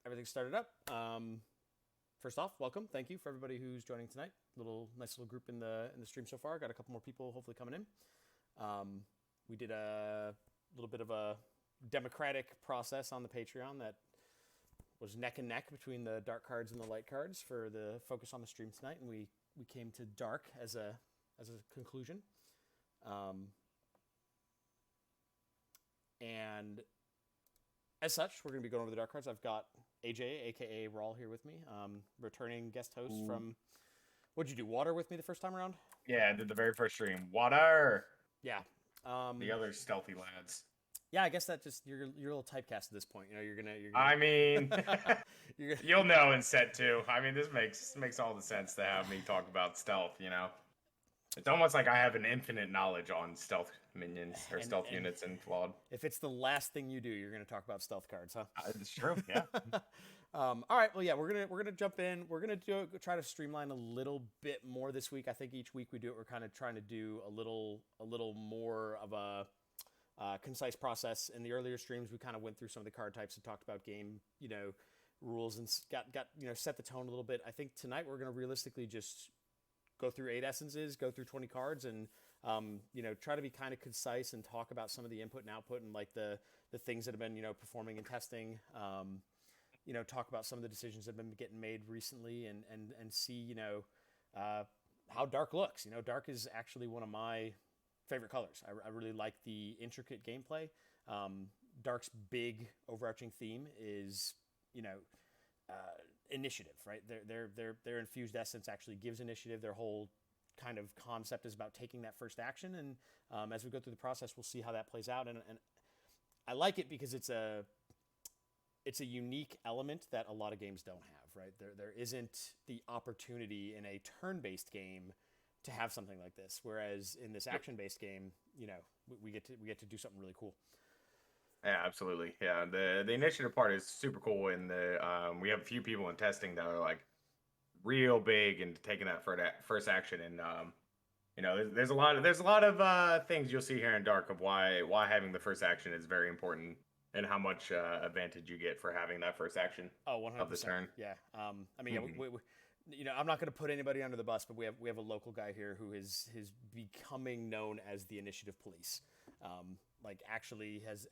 everything started up. First off, welcome. Thank you for everybody who's joining tonight. Nice little group in the stream so far. Got a couple more people hopefully coming in. We did a little bit of a democratic process on the Patreon that was neck and neck between the dark cards and the light cards for the focus on the stream tonight, and we came to dark as a conclusion. And as such, we're going to be going over the dark cards. I've got AJ, aka Rawl, here with me, returning guest host from. What'd you do? Water with me the first time around? Yeah, I did the very first stream. Water. Yeah. The other stealthy lads. Yeah, I guess that just you're a little typecast at this point. You know, you're gonna. I mean, You're gonna, you'll know in set 2. I mean, this makes all the sense to have me talk about stealth. You know, it's almost like I have an infinite knowledge on stealth minions or stealth units in Flawed. If it's the last thing you do, you're gonna talk about stealth cards, huh? It's true. Yeah. All right. Well, yeah, we're gonna jump in. We're gonna try to streamline a little bit more this week. I think each week we do it, we're kind of trying to do a little more of a concise process. In the earlier streams, we kind of went through some of the card types and talked about game, rules and got set the tone a little bit. I think tonight we're gonna realistically just go through 8 essences, go through 20 cards, and try to be kind of concise and talk about some of the input and output and like the things that have been performing and testing. Talk about some of the decisions that have been getting made recently, and see how dark looks. Dark is actually one of my favorite colors. I really like the intricate gameplay. Dark's big overarching theme is initiative, right? Their infused essence actually gives initiative. Their whole kind of concept is about taking that first action, and as we go through the process, we'll see how that plays out. And I like it because it's a unique element that a lot of games don't have, right? There isn't the opportunity in a turn-based game to have something like this, whereas in this action-based game, we get to do something really cool. Yeah, absolutely. Yeah, the initiative part is super cool, and we have a few people in testing that are like real big into taking that first action, and there's a lot of things you'll see here in Dark of why having the first action is very important and how much advantage you get for having that first action. Oh, 100%. Of the turn. Yeah. I mean, I'm not going to put anybody under the bus, but we have a local guy here who is becoming known as the initiative police. Actually has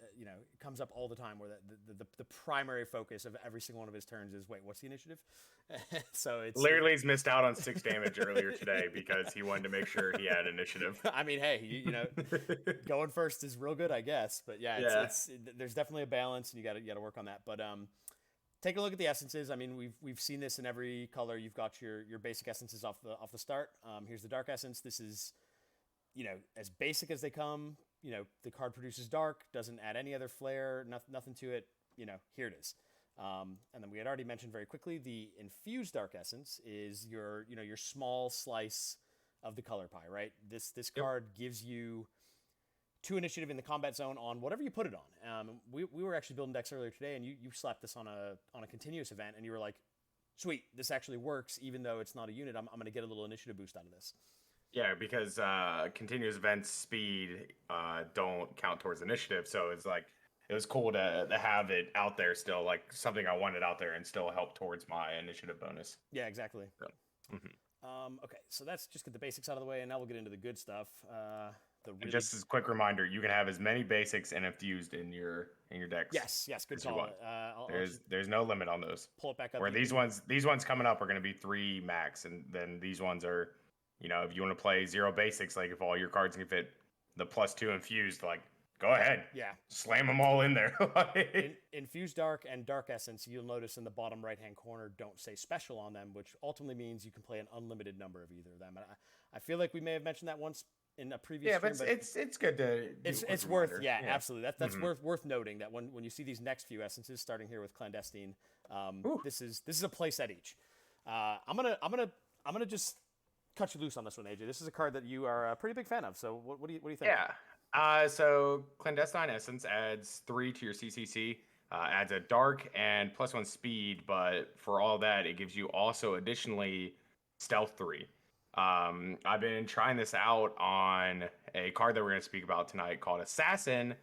comes up all the time where the primary focus of every single one of his turns is, wait, what's the initiative? So it's literally he's missed out on 6 damage earlier today because he wanted to make sure he had initiative. I mean, hey, going first is real good, I guess, but yeah, it's there's definitely a balance, and you got to work on that. But take a look at the essences. I mean, we've seen this in every color. You've got your basic essences off the start. Here's the dark essence. This is as basic as they come. The card produces dark, doesn't add any other flair, nothing to it. Here it is. And then we had already mentioned very quickly the infused dark essence is your small slice of the color pie, right? This card gives you 2 initiative in the combat zone on whatever you put it on. We were actually building decks earlier today, and you slapped this on a continuous event, and you were like, sweet, this actually works, even though it's not a unit. I'm going to get a little initiative boost out of this. Yeah, because continuous events speed don't count towards initiative, so it's like it was cool to have it out there still, like something I wanted out there and still help towards my initiative bonus. Yeah, exactly. So, okay, so that's just get the basics out of the way, and now we'll get into the good stuff. And just as a quick reminder, you can have as many basics and infused in your decks. Yes, good call. There's no limit on those. Pull it back up. Where these ones coming up are going to be 3 max, and then these ones are. If you want to play 0 basics, like if all your cards can fit the +2 infused, like go ahead. Yeah. Slam them all in there. Infused Dark and Dark Essence, you'll notice in the bottom right-hand corner don't say special on them, which ultimately means you can play an unlimited number of either of them. And I feel like we may have mentioned that once in a previous stream, but it's good to it's worth absolutely. That's worth noting that when you see these next few essences, starting here with Clandestine, this is a play set each. I'm gonna just cut you loose on this one, AJ. This is a card that you are a pretty big fan of. So what do you think? Yeah. So Clandestine Essence adds 3 to your CCC, adds a dark and +1 speed, but for all that, it gives you also additionally stealth 3. I've been trying this out on a card that we're going to speak about tonight called Assassin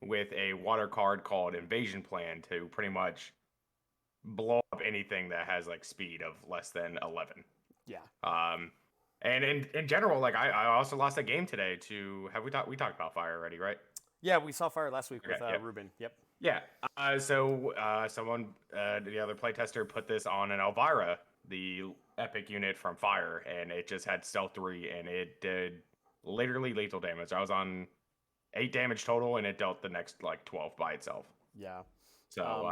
with a water card called Invasion Plan to pretty much blow up anything that has like speed of less than 11. Yeah. And in general, like I also lost a game today to we talked about fire already, right? Yeah, we saw fire last week Okay, with yeah. Ruben. Yep. Yeah. Someone, the other playtester, put this on an Elvira, the epic unit from Fire, and it just had stealth 3, and it did literally lethal damage. I was on 8 damage total, and it dealt the next like 12 by itself. Yeah. So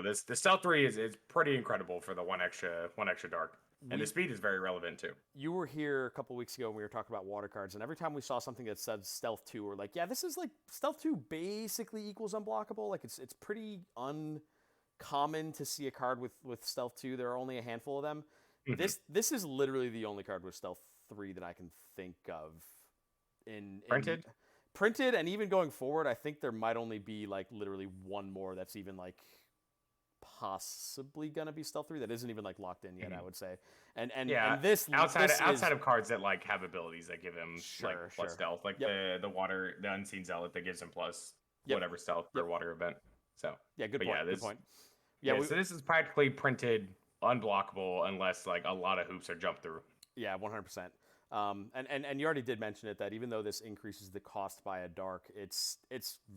this the stealth 3 is pretty incredible for the one extra dark, and the speed is very relevant too. You were here a couple weeks ago and we were talking about water cards, and every time we saw something that said stealth 2, we're like, yeah, this is like stealth 2 basically equals unblockable. Like it's pretty uncommon to see a card with stealth 2. There are only a handful of them. Mm-hmm. This is literally the only card with stealth 3 that I can think of in printed, and even going forward, I think there might only be like literally one more that's even like possibly gonna be stealth 3 that isn't even like locked in yet. I would say, and this outside of cards that like have abilities that give him plus stealth, like the unseen zealot that gives him plus whatever stealth for water event. So good point. So this is practically printed unblockable unless like a lot of hoops are jumped through. Yeah, 100%. And you already did mention it, that even though this increases the cost by a dark, it's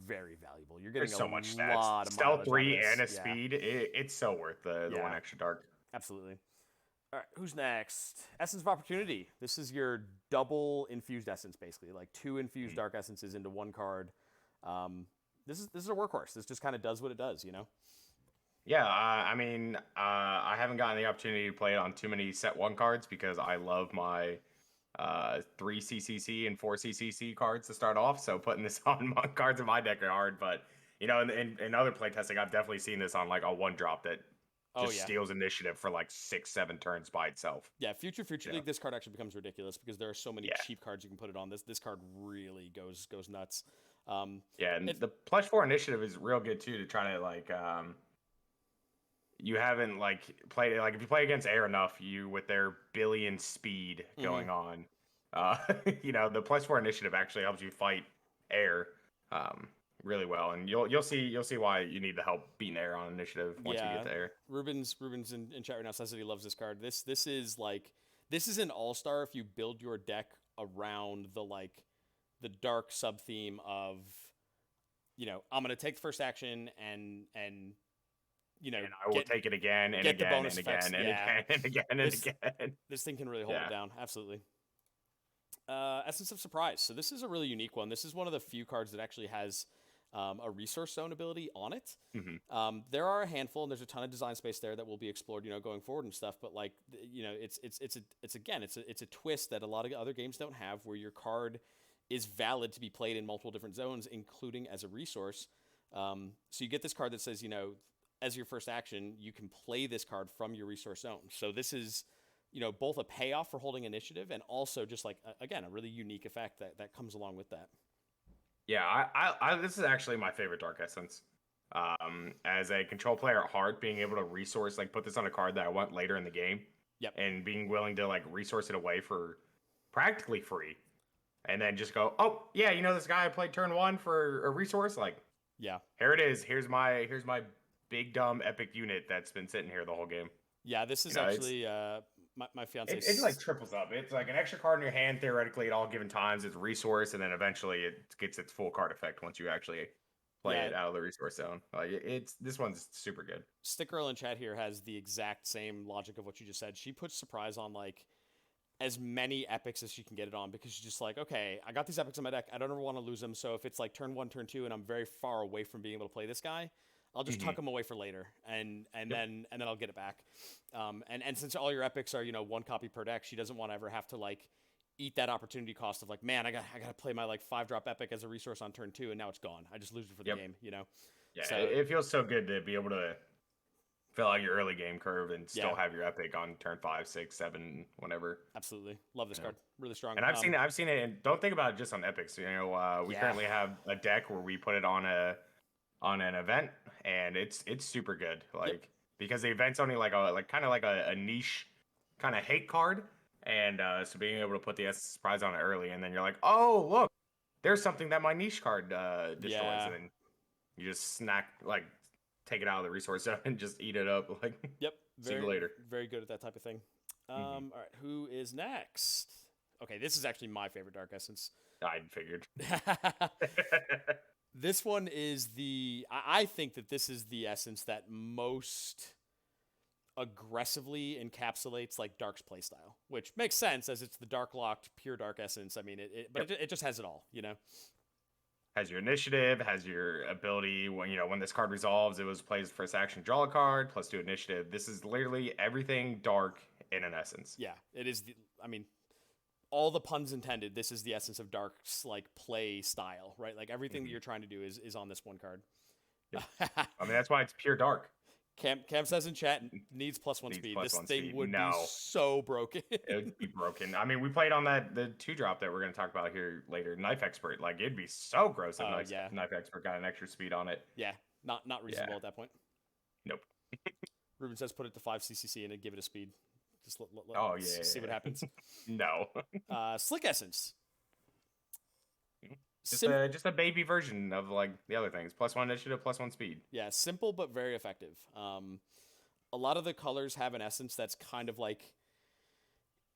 very valuable. You're getting so much lot stats. of stealth 3 and a speed. It's so worth the one extra dark. Absolutely. All right, who's next? Essence of Opportunity. This is your double infused essence, basically, like 2 infused dark essences into 1 card. This is a workhorse. This just kind of does what it does, you know. Yeah, I haven't gotten the opportunity to play it on too many set 1 cards because I love my 3 CCC and 4 CCC cards to start off. So putting this on cards in my deck are hard. But in other playtesting, I've definitely seen this on like a 1-drop that just steals initiative for like 6-7 turns by itself. Yeah, Future League, this card actually becomes ridiculous because there are so many cheap cards you can put it on. This card really goes nuts. And the +4 initiative is real good too to try to like you haven't like played it, like if you play against air enough, you with their billion speed going on, the +4 initiative actually helps you fight air really well, and you'll see why you need the help beating air on initiative once you get to air. Ruben's in chat right now says that he loves this card. This is an all-star if you build your deck around the dark sub theme of, I'm gonna take the first action and and I will take it again and again and again and again. This thing can really hold it down. Absolutely. Essence of Surprise. So this is a really unique one. This is one of the few cards that actually has a resource zone ability on it. There are a handful, and there's a ton of design space there that will be explored, going forward and stuff. But it's a twist that a lot of other games don't have, where your card is valid to be played in multiple different zones, including as a resource. So you get this card that says, as your first action, you can play this card from your resource zone. So this is, both a payoff for holding initiative and also just a really unique effect that comes along with that. Yeah, I this is actually my favorite Dark Essence. As a control player at heart, being able to resource, put this on a card that I want later in the game. Yep. And being willing to resource it away for practically free. And then just go, oh yeah, this guy I played turn 1 for a resource, yeah. Here it is. Here's my big dumb epic unit that's been sitting here the whole game. Yeah, this is actually my fiance. It triples up. It's like an extra card in your hand theoretically at all given times. It's a resource, and then eventually it gets its full card effect once you actually play it out of the resource zone. This one's super good. Stick Girl in chat here has the exact same logic of what you just said. She puts Surprise on as many epics as she can get it on, because she's just okay, I got these epics in my deck. I don't ever want to lose them. So if it's turn 1, turn 2, and I'm very far away from being able to play this guy, I'll just tuck them away for later, and then I'll get it back. And since all your epics are 1 copy per deck, she doesn't want to ever have to eat that opportunity cost of man, I got to play my 5-drop epic as a resource on turn 2, and now it's gone. I just lose it for the game, Yeah, so, it feels so good to be able to fill out your early game curve and still have your epic on turn 5, 6, 7, whenever. Absolutely, love this card, really strong. And I've seen it, and don't think about it just on epics. We currently have a deck where we put it on an event, and it's super good, because the event's only kind of a niche kind of hate card, and so being able to put the surprise on it early, and then you're oh look, there's something that my niche card destroys, and then you just snack take it out of the resource zone and just eat it up. Like, Yep. see you later. Very good at that type of thing. All right, who is next? Okay, this is actually my favorite Dark Essence. I figured. This one is I think that this is the essence that most aggressively encapsulates like Dark's playstyle, which makes sense as it's the Dark Locked pure Dark Essence. I mean, it just has it all, you know. Has your initiative, has your ability. When this card resolves, it was plays first action, draw a card, +2 initiative. This is literally everything Dark in an essence. Yeah, it is. I mean, all the puns intended. This is the essence of Dark's like play style, right? Like everything that you're trying to do is on this one card. Yeah. I mean, that's why it's pure Dark. Cam says in chat needs +1 speed. This thing speed. would be so broken. It would be broken. I mean, we played on the 2-drop that we're going to talk about here later. Knife Expert. Like, it'd be so gross if Knife Expert got an extra speed on it. Yeah, not reasonable at that point. Nope. Ruben says put it to 5 CCC and give it a speed. Just see what happens. No. Slick Essence. Just a baby version of like the other things. +1 initiative, +1 speed. Yeah, simple but very effective. A lot of the colors have an essence that's kind of like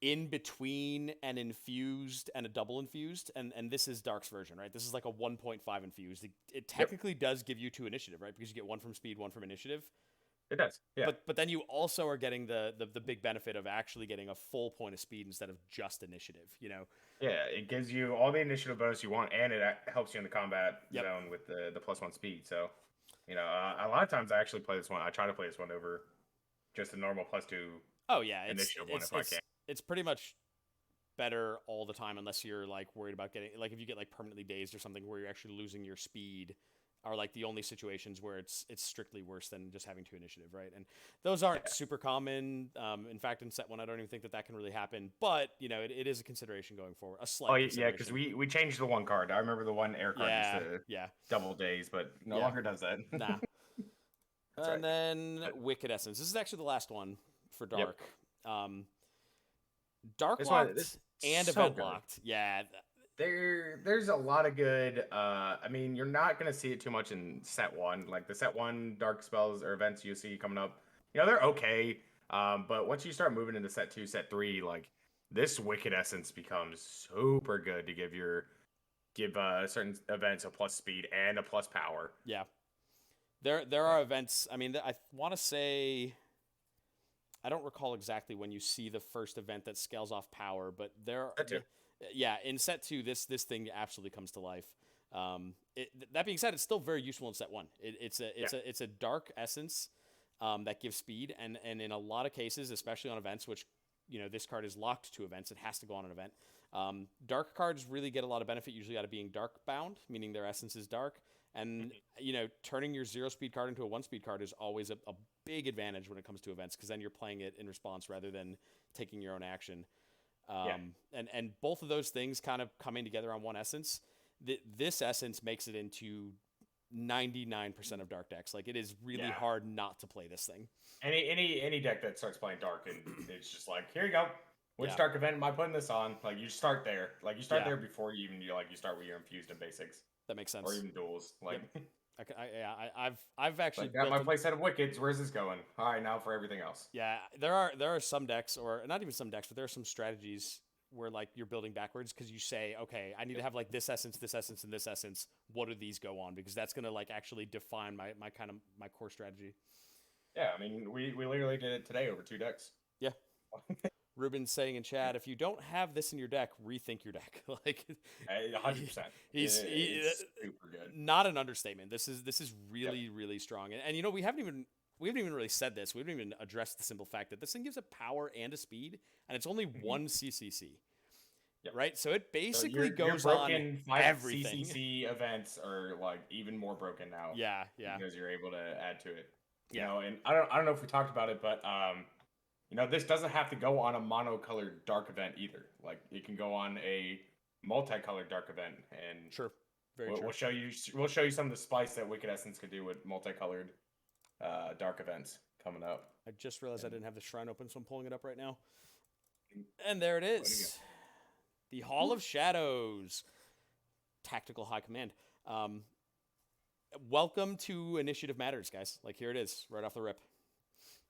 in between an infused and a double infused, and this is Dark's version, right? This is like a 1.5 infused. It technically does give you 2 initiative, right? Because you get 1 from speed, 1 from initiative. It does, yeah. But then you also are getting the big benefit of actually getting a full point of speed instead of just initiative, you know? Yeah, it gives you all the initiative bonus you want, and it helps you in the combat zone with the +1 speed. So, a lot of times I actually play this one. I try to play this one over just a normal +2 initiative one if I can. It's pretty much better all the time unless you're like worried about getting, like if you get like permanently dazed or something where you're actually losing your speed, are like the only situations where it's strictly worse than just having 2 initiative, right? And those aren't super common. In fact, in set 1, I don't even think that can really happen. But it is a consideration going forward. A slight. Yeah, because we changed the 1 card. I remember the 1 air card used to double daze, but no longer does that. Nah. And then Wicked Essence. This is actually the last one for Dark. Yep. Dark Locked and Event Locked. Yeah. There's a lot of good. I mean, you're not gonna see it too much in set 1. Like the set 1 dark spells or events you see coming up, they're okay. But once you start moving into set 2, set 3, like this Wicked Essence becomes super good to give certain events a + speed and a + power. Yeah, there are events. I mean, I want to say, I don't recall exactly when you see the first event that scales off power, but there. Yeah, in set 2, this thing absolutely comes to life. That being said, it's still very useful in set 1. It's a dark essence that gives speed, and in a lot of cases, especially on events, which this card is locked to events, it has to go on an event. Dark cards really get a lot of benefit usually out of being dark bound, meaning their essence is dark, and turning your 0 speed card into a 1 speed card is always a big advantage when it comes to events, because then you're playing it in response rather than taking your own action. And both of those things kind of coming together on one essence. This essence makes it into 99% of Dark decks. Like, it is really hard not to play this thing. Any deck that starts playing Dark, and it's just like, here you go. Which Dark event am I putting this on? Like, you start there. Like, you start there before you start with your infused and basics. That makes sense. Or even duels. Like. Yep. I've actually got my playset of Wickeds. Where's this going? All right, now for everything else. Yeah, there are some decks, or not even some decks, but there are some strategies where like you're building backwards, because you say, okay, I need to have like this essence, and this essence. What do these go on? Because that's gonna like actually define my core strategy. Yeah, I mean, we literally did it today over 2 decks. Yeah. Ruben's saying in chat, if you don't have this in your deck, rethink your deck. Like 100%. He's super good. Not an understatement. This is really really strong. And we haven't even really said this. We haven't even addressed the simple fact that this thing gives a power and a speed, and it's only 1 CCC. Yep. Right? So it basically goes on everything. CCC events are like even more broken now. Yeah. Because you're able to add to it. And I don't know if we talked about it, but this doesn't have to go on a monocolored dark event either. Like, it can go on a multicolored dark event, and sure, we'll show you some of the spice that Wicked Essence could do with multicolored dark events coming up. I just realized I didn't have the shrine open, so I'm pulling it up right now. And there it is. The Hall of Shadows. Tactical High Command. welcome to Initiative Matters, guys. Like, here it is, right off the rip.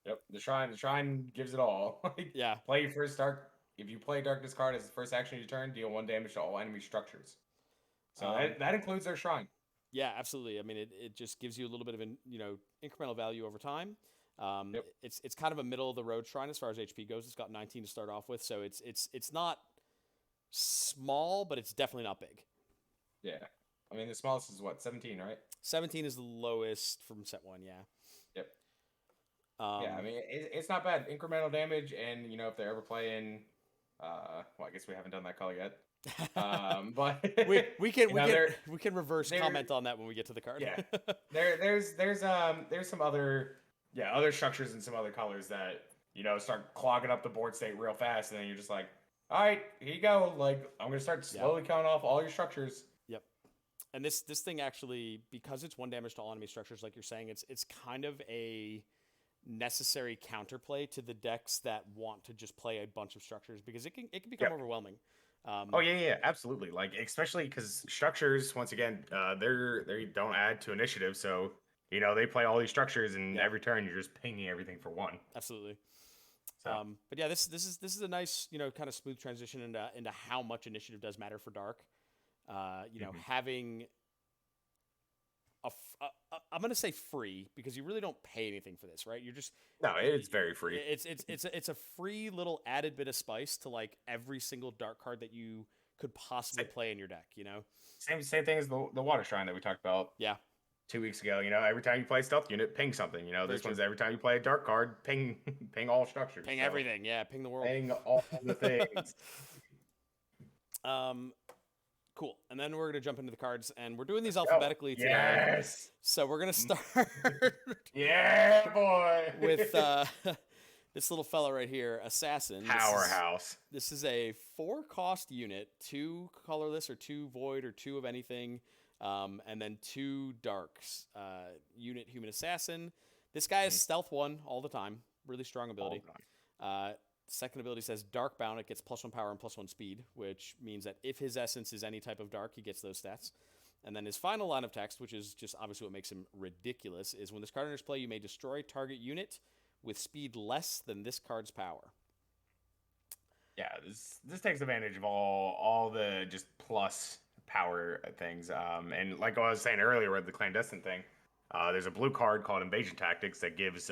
Yep, the shrine gives it all. Like, Yeah. play your first dark. If you play Darkness card as the first action of your turn, deal 1 damage to all enemy structures. So that includes their shrine. Yeah, absolutely. I mean, it just gives you a little bit of an incremental value over time. Yep. It's kind of a middle of the road shrine as far as HP goes. It's got 19 to start off with, so it's not small, but it's definitely not big. Yeah, I mean the smallest is what, 17, right? 17 is the lowest from set 1. Yeah. Yep. Yeah, I mean it's not bad. Incremental damage, and if they're ever playing, well, I guess we haven't done that color yet. But we can reverse comment on that when we get to the card. Yeah, there's some other structures and some other colors that start clogging up the board state real fast, and then you're just like, all right, here you go. Like, I'm gonna start slowly counting off all your structures. Yep. And this thing actually, because it's 1 damage to all enemy structures, like you're saying, it's kind of a necessary counterplay to the decks that want to just play a bunch of structures, because it can become overwhelming. Oh yeah, absolutely. Like, especially because structures, once again, they don't add to initiative, so they play all these structures, and every turn you're just pinging everything for 1. Absolutely. So. But yeah, this is a nice kind of smooth transition into how much initiative does matter for Dark. Having I'm gonna say free, because you really don't pay anything for this, right? You're just it's very free. It's a free little added bit of spice to like every single dark card that you could possibly play in your deck. Same thing as the water shrine that we talked about. Yeah. 2 weeks ago. Every time you play stealth unit, ping something. This one's every time you play a dark card, ping all structures. Ping everything. Yeah, ping the world. Ping all the things. Cool. And then we're going to jump into the cards, and we're doing these alphabetically today. Yes. So we're going to start. Yeah, boy. With this little fella right here, Assassin. Powerhouse. This is a 4-cost unit, 2 colorless or 2 void or 2 of anything, and then 2 darks. Unit Human Assassin. This guy is stealth 1 all the time. Really strong ability. Second ability says Darkbound. It gets +1 power and +1 speed, which means that if his essence is any type of dark, he gets those stats. And then his final line of text, which is just obviously what makes him ridiculous, is when this card enters play, you may destroy target unit with speed less than this card's power. Yeah, this takes advantage of all the just plus power things. And like I was saying earlier with the clandestine thing, there's a blue card called Invasion Tactics that gives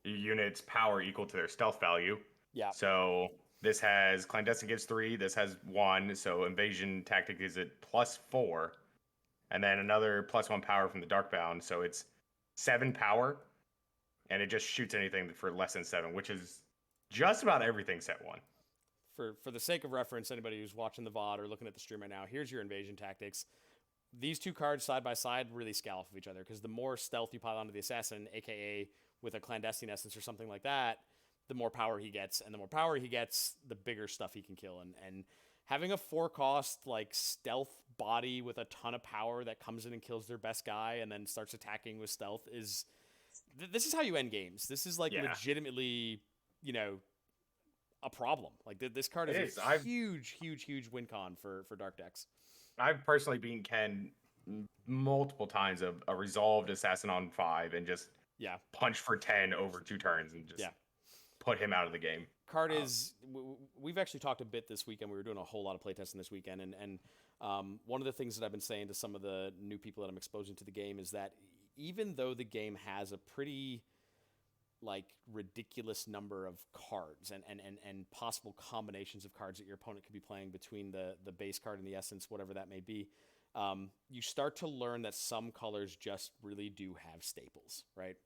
units power equal to their stealth value. Yeah. So this has clandestine gives 3. This has 1. So invasion tactic is at +4, and then another +1 power from the Darkbound. So it's 7 power, and it just shoots anything for less than 7, which is just about everything set 1. For the sake of reference, anybody who's watching the VOD or looking at the stream right now, here's your invasion tactics. These 2 cards side by side really scale off of each other, because the more stealth you pile onto the assassin, aka with a clandestine essence or something like that, the more power he gets, and the more power he gets, the bigger stuff he can kill. And having a 4-cost like stealth body with a ton of power that comes in and kills their best guy and then starts attacking with stealth is this is how you end games. This is like legitimately, a problem. Like this card is a huge win con for dark decks. I've personally beaten Ken multiple times of a resolved assassin on 5 and just punch for 10 over 2 turns and just put him out of the game. Card is we've actually talked a bit this weekend. We were doing a whole lot of playtesting this weekend, and one of the things that I've been saying to some of the new people that I'm exposing to the game is that even though the game has a pretty like ridiculous number of cards and possible combinations of cards that your opponent could be playing between the base card and the essence, whatever that may be, you start to learn that some colors just really do have staples, right?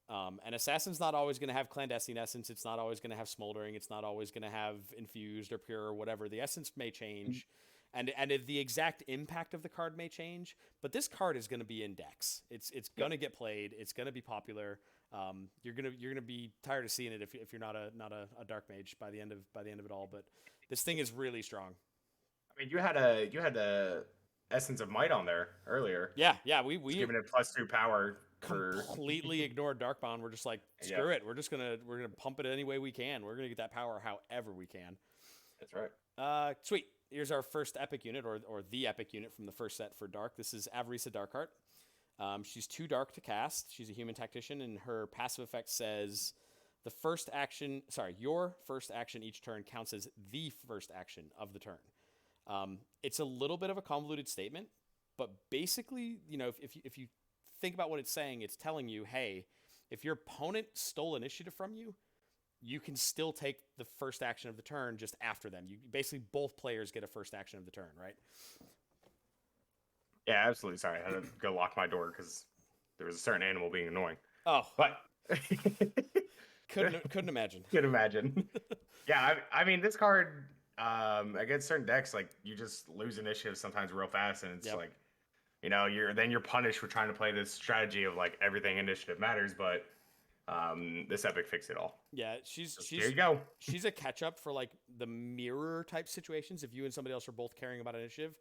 And Assassin's not always going to have Clandestine Essence. It's not always going to have Smoldering. It's not always going to have Infused or Pure or whatever. The Essence may change, and the exact impact of the card may change, but this card is going to be in decks. It's going to get played. It's going to be popular. You're gonna be tired of seeing it if you're not a dark mage by the end of it all. But this thing is really strong. I mean, you had a Essence of Might on there earlier. Yeah, we giving it +2 power. Completely ignored Darkbound. We're just like, screw it. We're gonna pump it any way we can. We're gonna get that power however we can. That's right. Sweet. Here's our first epic unit, or the epic unit from the first set for Dark. This is Avarice Darkheart. She's too dark to cast. She's a human tactician, and her passive effect says your first action each turn counts as the first action of the turn. It's a little bit of a convoluted statement, but basically, if you think about what it's saying, it's telling you, hey, if your opponent stole initiative from you, you can still take the first action of the turn just after them. You basically, both players get a first action of the turn, right? Yeah, absolutely. Sorry, I had to go lock my door because there was a certain animal being annoying. Oh, but couldn't imagine. Could imagine. Yeah, I mean, this card against certain decks, like you just lose initiative sometimes real fast, and it's like, you're punished for trying to play this strategy of like everything initiative matters, but this epic fixed it all. Yeah, there you go. She's a catch up for like the mirror type situations if you and somebody else are both caring about initiative.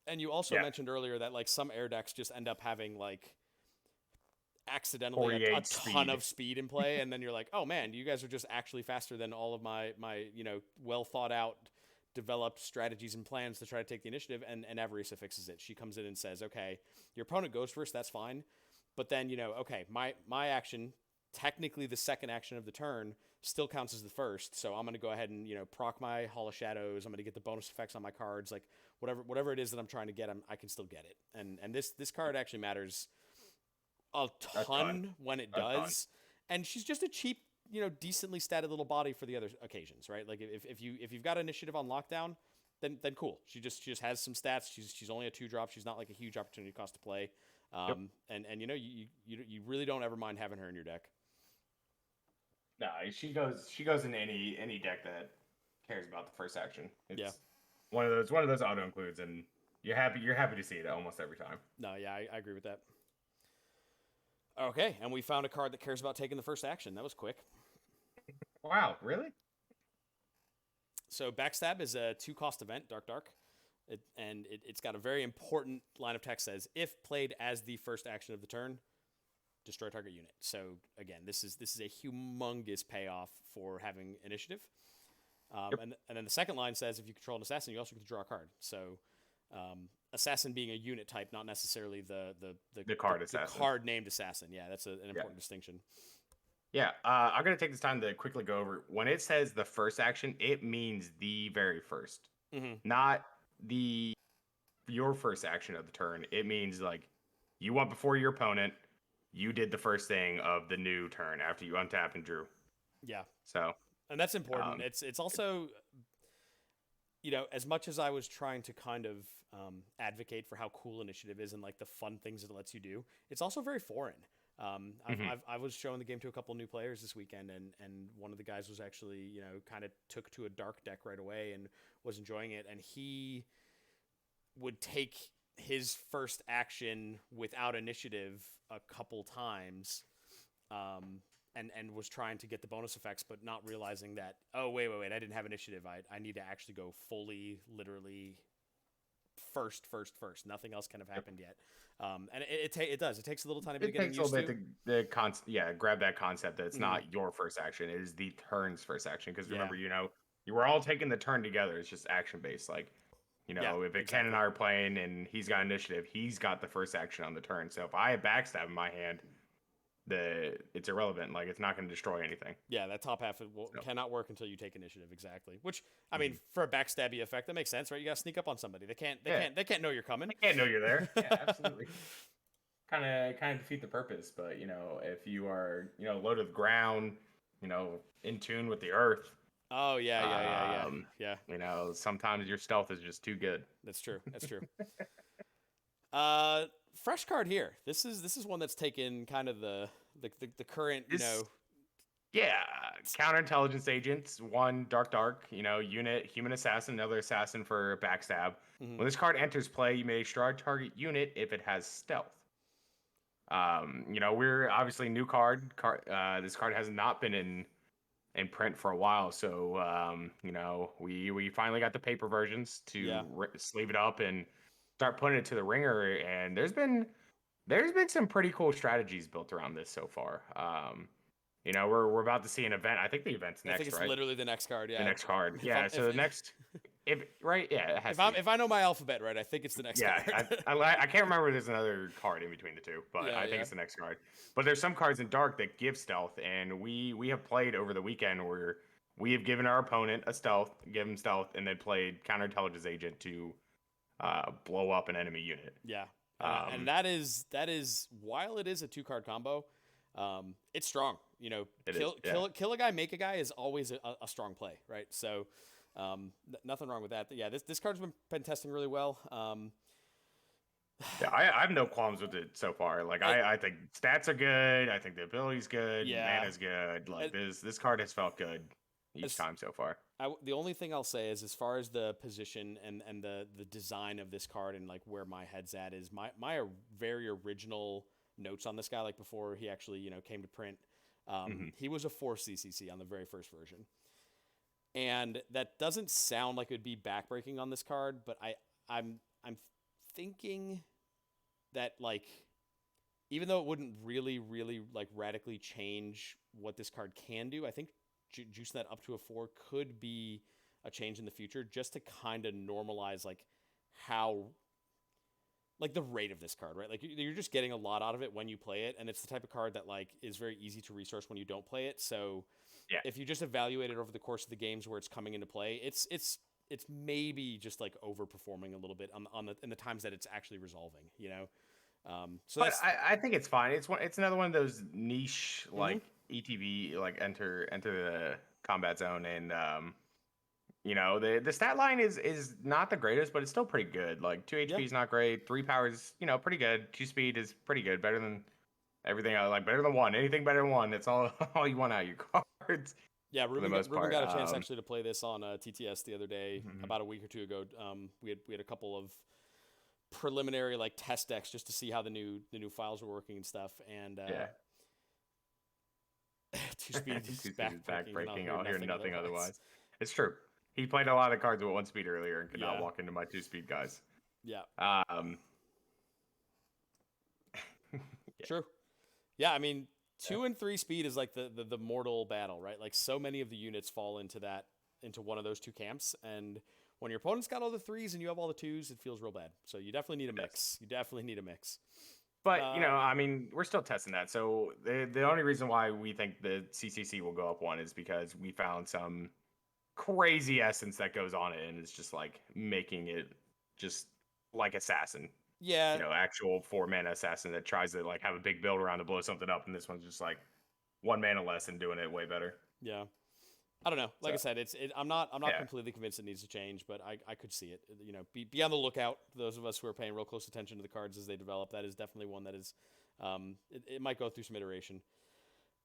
And you also mentioned earlier that like some air decks just end up having like accidentally a ton of speed in play, and then you're like, oh man, you guys are just actually faster than all of my well thought out developed strategies and plans to try to take the initiative. And Avarice fixes it. She comes in and says, okay, your opponent goes first, that's fine, but then okay, my action, technically the second action of the turn, still counts as the first, so I'm going to go ahead and proc my Hall of Shadows. I'm going to get the bonus effects on my cards, like whatever it is that I'm trying to get, I can still get it. And this card actually matters a ton when it does. And she's just a cheap, decently statted little body for the other occasions, right? Like if you've got initiative on lockdown, then cool. She just has some stats. She's only a 2-drop. She's not like a huge opportunity cost to play. And you really don't ever mind having her in your deck. No, she goes in any deck that cares about the first action. It's one of those auto includes, and you're happy to see it almost every time. No, yeah, I agree with that. Okay, and we found a card that cares about taking the first action. That was quick. Wow, really? So Backstab is a 2-cost event, Dark. It's got a very important line of text that says, if played as the first action of the turn, destroy target unit. So again, this is a humongous payoff for having initiative. And then the second line says, if you control an assassin, you also get to draw a card. So assassin being a unit type, not necessarily the card assassin. The card named assassin. Yeah, that's an important distinction. Yeah, I'm going to take this time to quickly go over. When it says the first action, it means the very first. Not your first action of the turn. It means like you went before your opponent, you did the first thing of the new turn after you untap and drew. Yeah. So. And that's important. It's also, as much as I was trying to kind of advocate for how cool initiative is and like the fun things it lets you do, it's also very foreign. I was showing the game to a couple new players this weekend, and one of the guys was actually, kind of took to a dark deck right away and was enjoying it. And he would take his first action without initiative a couple times, and was trying to get the bonus effects, but not realizing that, oh, wait, I didn't have initiative. I need to actually go fully, literally first. Nothing else can have happened yet. And it does. It takes a little tiny bit of getting used to. It takes a little bit to grab that concept that it's not your first action. It is the turn's first action. Because remember, you were all taking the turn together. It's just action-based. Like, if Ken and I are playing and he's got initiative, he's got the first action on the turn. So if I have Backstab in my hand, it's irrelevant. Like, it's not going to destroy anything. Yeah, that top half cannot work until you take initiative. Exactly. Which, I mean, for a backstabby effect, that makes sense, right? You got to sneak up on somebody. They can't know you're coming. They can't know you're there. Yeah, absolutely. kind of defeat the purpose. But if you are low to the ground, in tune with the earth. Oh yeah. Sometimes your stealth is just too good. That's true. Fresh card here. This is one that's taken kind of the current, Yeah, counterintelligence agents, one dark, unit, human assassin, another assassin for backstab. When this card enters play, you may destroy target unit if it has stealth. We're obviously new card. This card has not been in print for a while, so we finally got the paper versions to sleeve it up and start putting it to the ringer. And there's been some pretty cool strategies built around this so far. We're about to see an event. I think the event's next, right? I think it's literally the next card. Yeah. The next card. Yeah. So the next, if right, yeah, it has If to I be. if I know my alphabet right, I think it's the next Yeah, card. I can't remember if there's another card in between the two, but Yeah, I think yeah. it's the next card. But there's some cards in Dark that give stealth, and we have played over the weekend where we have given our opponent a stealth, give him stealth, and then played counterintelligence agent to blow up an enemy unit. Yeah, and Um, that is while it is a 2 card combo, it's strong. it is, yeah. Kill a guy, make a guy is always a strong play, right? So, nothing wrong with that. Yeah, this card's been testing really well. Yeah, I have no qualms with it so far. Like it, I think stats are good. I think the ability's good. yeah, Mana's good. Like it, this card has felt good each as time so far. the only thing I'll say is as far as the position and the design of this card and like where my head's at is my very original notes on this guy, like before he actually came to print. He was a 4 CCC on the very first version, and that doesn't sound like it would be backbreaking on this card, but I'm thinking that, like, even though it wouldn't really like radically change what this card can do, I think juicing that up to a 4 could be a change in the future, just to kind of normalize like how, like, the rate of this card, right? Like, you're just getting a lot out of it when you play it, and it's the type of card that like is very easy to resource when you don't play it. So Yeah. if you just evaluate it over the course of the games where it's coming into play, it's maybe just like overperforming a little bit on the in the times that it's actually resolving. So But that's I think it's fine. It's another one of those niche Mhm. like ETB like enter the combat zone, and the stat line is not the greatest, but it's still pretty good. Like 2 Yeah. HP is not great, 3 power is pretty good, 2 speed is pretty good, better than everything. I like better than 1. Anything better than 1. That's all all you want out of your cards Yeah, for the Ruben most part. got a chance actually to play this on TTS the other day, Mhm. about a week or two ago. We had a couple of preliminary like test decks just to see how the new files were working and stuff, and Yeah. 2 speed Two is speed is backbreaking, and I'll hear nothing otherwise. It's true. He played a lot of cards with 1 speed earlier and could not Yeah. walk into my 2 speed guys. Yeah, Um, true. Yeah, I mean 2 and 3 speed is like the mortal battle, right? Like, so many of the units fall into one of those two camps, and when your opponent's got all the 3s and you have all the 2s, it feels real bad. So you definitely need a mix. You definitely need a mix. But I mean, we're still testing that. So the only reason why we think the CCC will go up 1 is because we found some crazy essence that goes on it, and it's just like making it just like assassin. Yeah, Actual 4 mana assassin that tries to like have a big build around to blow something up, and this one's just like 1 mana less and doing it way better. yeah. I don't know. Like I said, I'm not Yeah. completely convinced it needs to change, but I could see it. Be on the lookout. Those of us who are paying real close attention to the cards as they develop, that is definitely one that is, it might go through some iteration.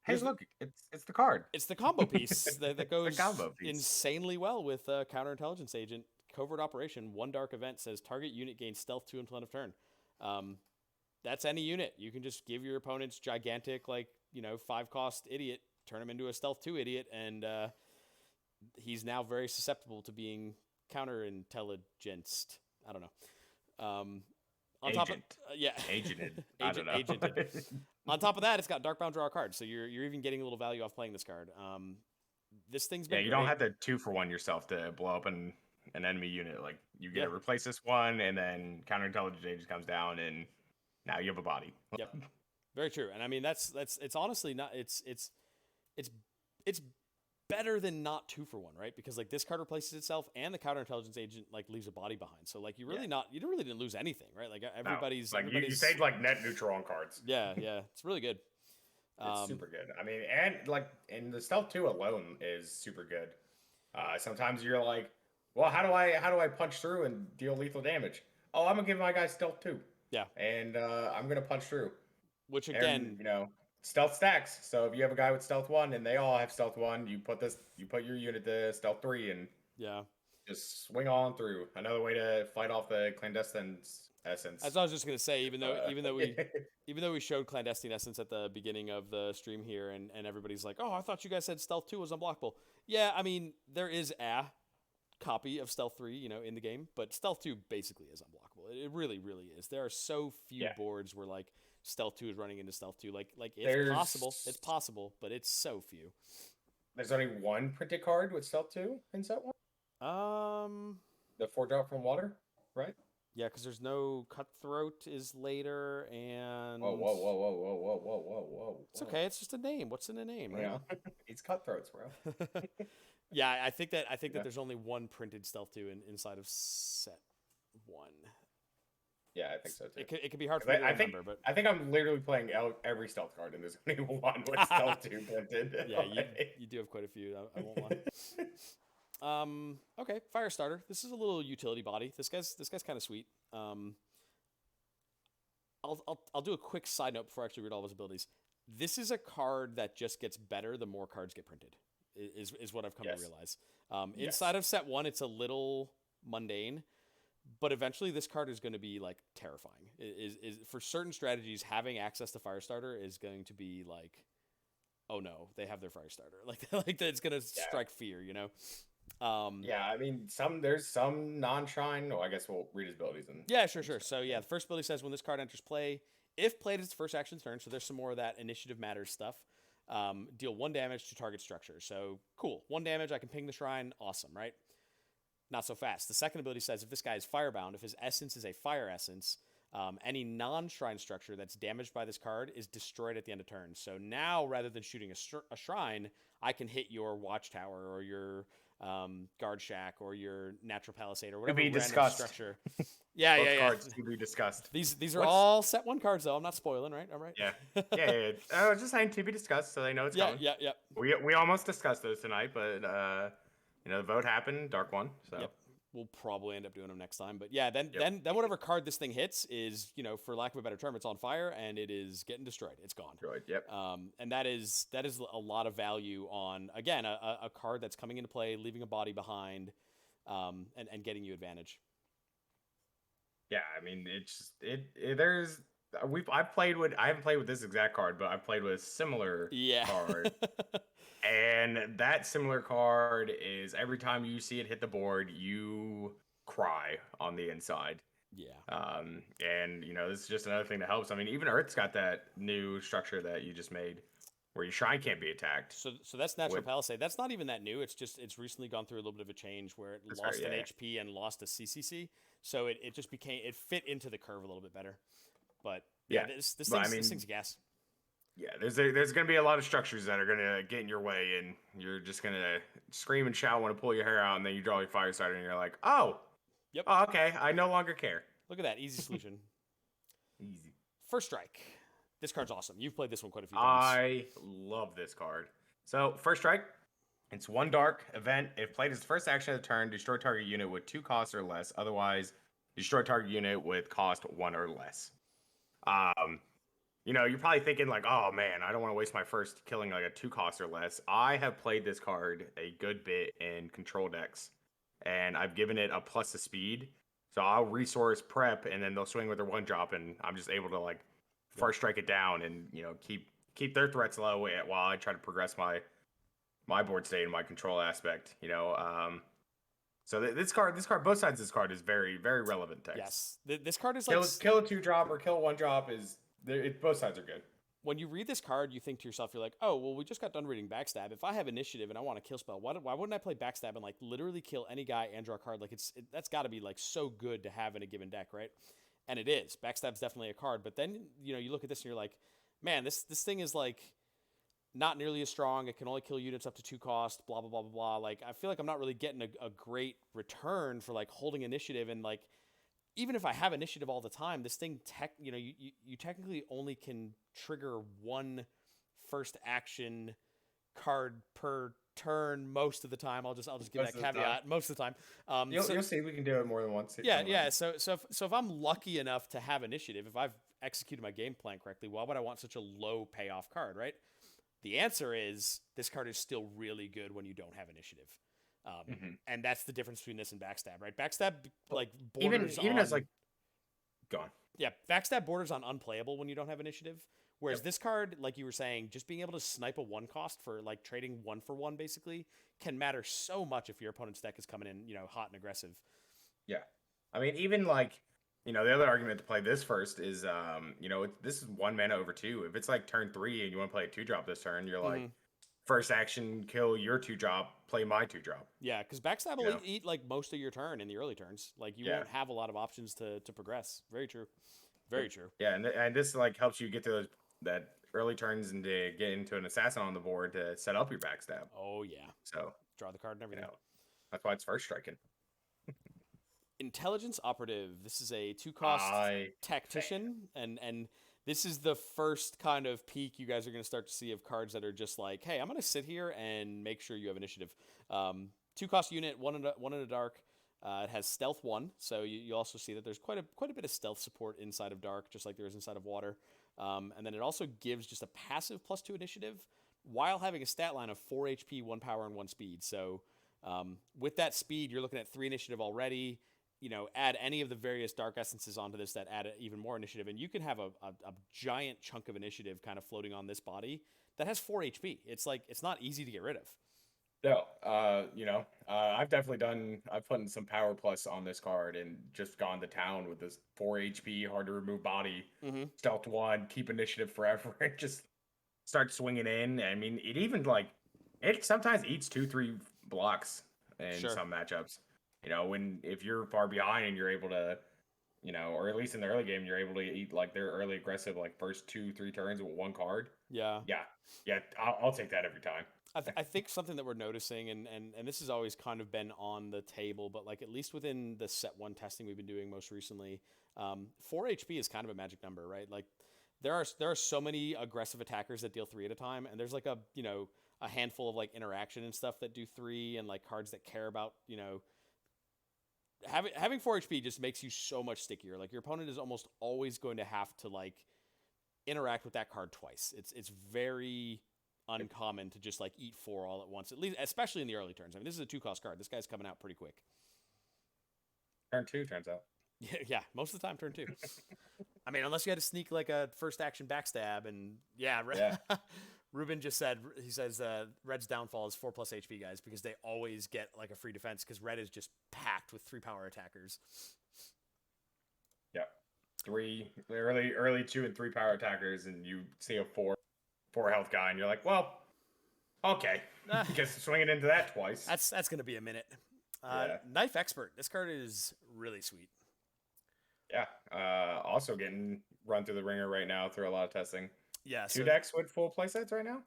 Hey, look, it's the card. It's the combo piece that goes combo piece. insanely well with counterintelligence agent. Covert operation. 1 dark event says target unit gains stealth 2 until end of turn. That's any unit. You can just give your opponent's gigantic 5 cost idiot, turn him into a stealth 2 idiot, and he's now very susceptible to being counterintelligenced. I don't know. On top of Agented. I don't know. Agented. On top of that, it's got Darkbound draw a card, so you're even getting a little value off playing this card. This thing's been you don't have to 2-for-1 yourself to blow up an enemy unit. Like you get to replace this one, and then counterintelligence agent comes down, and now you have a body. Yep, very true. And I mean that's it's honestly not it's better than not 2-for-1, right? Because like this card replaces itself, and the counterintelligence agent like leaves a body behind. So like you really didn't lose anything, right? Like everybody's like you saved like net neutral on cards. Yeah, it's really good. It's super good. I mean, and the stealth 2 alone is super good. Sometimes you're like, well, how do I punch through and deal lethal damage? Oh, I'm gonna give my guy stealth 2. Yeah, and I'm gonna punch through. Which again, and, stealth stacks. So if you have a guy with stealth 1 and they all have stealth 1, you put your unit to stealth 3 and just swing on through. Another way to fight off the clandestine essence. As I was just gonna say, even though we showed clandestine essence at the beginning of the stream here, and everybody's like, oh, I thought you guys said stealth 2 was unblockable. Yeah, I mean there is a copy of stealth 3 in the game, but stealth 2 basically is unblockable. It really is. There are so few boards where like stealth 2 is running into stealth 2. Like it's possible, but it's so few. There's only 1 printed card with stealth 2 in set 1. The 4-drop from water, right? Yeah, because there's no Cutthroat is later, Whoa, and whoa, whoa, whoa, whoa, whoa, whoa, whoa, whoa, it's whoa. okay. It's just a name. What's in a name, right? Yeah, it's cutthroats, bro. Yeah, I think that Yeah, there's only one printed stealth 2 inside of set 1. yeah, I think so too. It could be hard 'Cause for me to I think remember, but I think I'm literally playing every stealth card, and there's only one with stealth 2 printed. yeah, you do have quite a few. I won't lie. Okay, Firestarter. This is a little utility body. This guy's kind of sweet. I'll do a quick side note before I actually read all of his abilities. This is a card that just gets better the more cards get printed. Is what I've come to Yes. realize. Yes. Inside of set 1, it's a little mundane, but eventually this card is going to be like terrifying. Is for certain strategies, having access to Firestarter is going to be like, oh no, they have their Firestarter. Like it's going to Yeah. strike fear, you know. Yeah, I mean, there's some non-shrine. Oh, I guess we'll read his abilities and. Yeah, sure. So yeah, the first ability says when this card enters play, if played as its first action turn, so there's some more of that initiative matters stuff. Deal 1 damage to target structure. So cool, 1 damage. I can ping the shrine. Awesome, right? Not so fast. The second ability says if this guy is firebound, if his essence is a fire essence, any non-shrine structure that's damaged by this card is destroyed at the end of turn. So now, rather than shooting a shrine, I can hit your watchtower or your guard shack or your natural palisade or whatever be random discussed. structure. Yeah, Both yeah. cards to be discussed. These are What's- all set 1 cards though. I'm not spoiling, right? All right. Yeah. I was just saying to be discussed, so they know it's coming. Yeah. We almost discussed those tonight, but the vote happened, dark one. So Yep. We'll probably end up doing them next time. But yeah, then Yep. then whatever card this thing hits is, for lack of a better term, it's on fire and it is getting destroyed. It's gone. Droid, yep. And that is a lot of value on, again, a card that's coming into play, leaving a body behind, and getting you advantage. Yeah, I mean, there's I haven't played with this exact card, but I've played with similar card. And that similar card is every time you see it hit the board, you cry on the inside. Yeah. And this is just another thing that helps. I mean, even Earth's got that new structure that you just made where your shrine can't be attacked. So that's Natural Palisade. That's not even that new. It's recently gone through a little bit of a change where it lost an HP and lost a CCC. So it just it fit into the curve a little bit better. But this thing's gas. Yeah, there's gonna be a lot of structures that are gonna get in your way, and you're just gonna scream and shout, want to pull your hair out, and then you draw your Firestarter, and you're like, oh, yep, oh, okay, I no longer care. Look at that, easy solution. Easy. First Strike. This card's awesome. You've played this one quite a few times. I love this card. So First Strike, it's 1 dark event. If played as the first action of the turn, destroy target unit with 2 costs or less. Otherwise, destroy target unit with cost 1 or less. You're probably thinking like, oh man, I don't want to waste my first killing like a 2 cost or less. I have played this card a good bit in control decks, and I've given it a plus to speed. So I'll resource prep, and then they'll swing with their 1-drop, and I'm just able to like first strike it down, and keep their threats low while I try to progress my board state and my control aspect. So this card, both sides of this card is very, very relevant text. Yes, this card is kill like a 2-drop or kill a 1-drop is. Both sides are good. When you read this card, you think to yourself, you're like, oh, well, we just got done reading Backstab. If I have initiative and I want to kill spell, why wouldn't I play Backstab and like literally kill any guy and draw a card? Like that's got to be like so good to have in a given deck, right? And it is. Backstab's definitely a card. But then you look at this and you're like, man, this thing is like not nearly as strong. It can only kill units up to 2 cost. Blah blah blah blah blah. Like I feel like I'm not really getting a great return for like holding initiative and like. Even if I have initiative all the time, this thing you technically only can trigger 1 first action card per turn most of the time. I'll just give that caveat most of the time. You'll see we can do it more than once. Yeah. So if I'm lucky enough to have initiative, if I've executed my game plan correctly, why would I want such a low payoff card, right? The answer is this card is still really good when you don't have initiative. And that's the difference between this and Backstab, right? Backstab like borders even on, as like gone. Yeah, Backstab borders on unplayable when you don't have initiative. Whereas this card, like you were saying, just being able to snipe a 1 cost for like trading 1 for 1 basically can matter so much if your opponent's deck is coming in, hot and aggressive. Yeah. I mean, even like, the other argument to play this first is, this is 1 mana over 2. If it's like turn 3 and you want to play a 2-drop this turn, you're like, first action kill your 2-drop, play my 2-drop. Yeah, because Backstab You will know, eat like most of your turn in the early turns. Like you yeah, won't have a lot of options to progress. Very true. Very yep. true. Yeah, and this like helps you get to those that early turns and to get into an assassin on the board to set up your backstab. Oh yeah. So Draw the card and you everything. know that's why it's first striking. Intelligence Operative. This is a 2-cost I tactician, and this is the first kind of peak you guys are going to start to see of cards that are just like, hey, I'm going to sit here and make sure you have initiative. 2-cost unit, one in a dark. It has stealth 1, so you also see that there's quite a bit of stealth support inside of dark, just like there is inside of water. And then it also gives just a passive +2 initiative while having a stat line of 4 HP, 1 power, and 1 speed. So with that speed, you're looking at 3 initiative already. Add any of the various dark essences onto this that add even more initiative, and you can have a giant chunk of initiative kind of floating on this body that has 4 HP. It's like, it's not easy to get rid of. No, I've put in some power plus on this card and just gone to town with this 4 HP, hard to remove body, Mm-hmm. stealth 1, keep initiative forever, and just start swinging in. I mean, it even like, it sometimes eats 2, 3 blocks in Sure. some matchups. If you're far behind and you're able to, or at least in the early game, you're able to eat like their early aggressive, like first 2, 3 turns with 1 card. Yeah. Yeah, yeah, I'll take that every time. I think something that we're noticing, and this has always kind of been on the table, but like at least within the set 1 testing we've been doing most recently, 4 HP is kind of a magic number, right? Like there are so many aggressive attackers that deal 3 at a time, and there's like a handful of like interaction and stuff that do 3, and like cards that care about having 4 HP just makes you so much stickier. Like your opponent is almost always going to have to like interact with that card twice. It's very uncommon to just like eat 4 all at once, at least especially in the early turns. I mean, this is a 2-cost card. This guy's coming out pretty quick. Turn 2 turns out. Yeah, most of the time turn 2. I mean, unless you had to sneak like a first action backstab, and yeah. Ruben just said, he says Red's downfall is 4+ HP guys, because they always get like a free defense, because Red is just packed with 3 power attackers. Yeah, 3 early 2 and 3 power attackers, and you see a 4 health guy, and you're like, well, okay, just swinging into that twice. That's gonna be a minute. Yeah. Knife Expert. This card is really sweet. Yeah. Also getting run through the ringer right now through a lot of testing. Yeah. 2 decks with full playsets right now.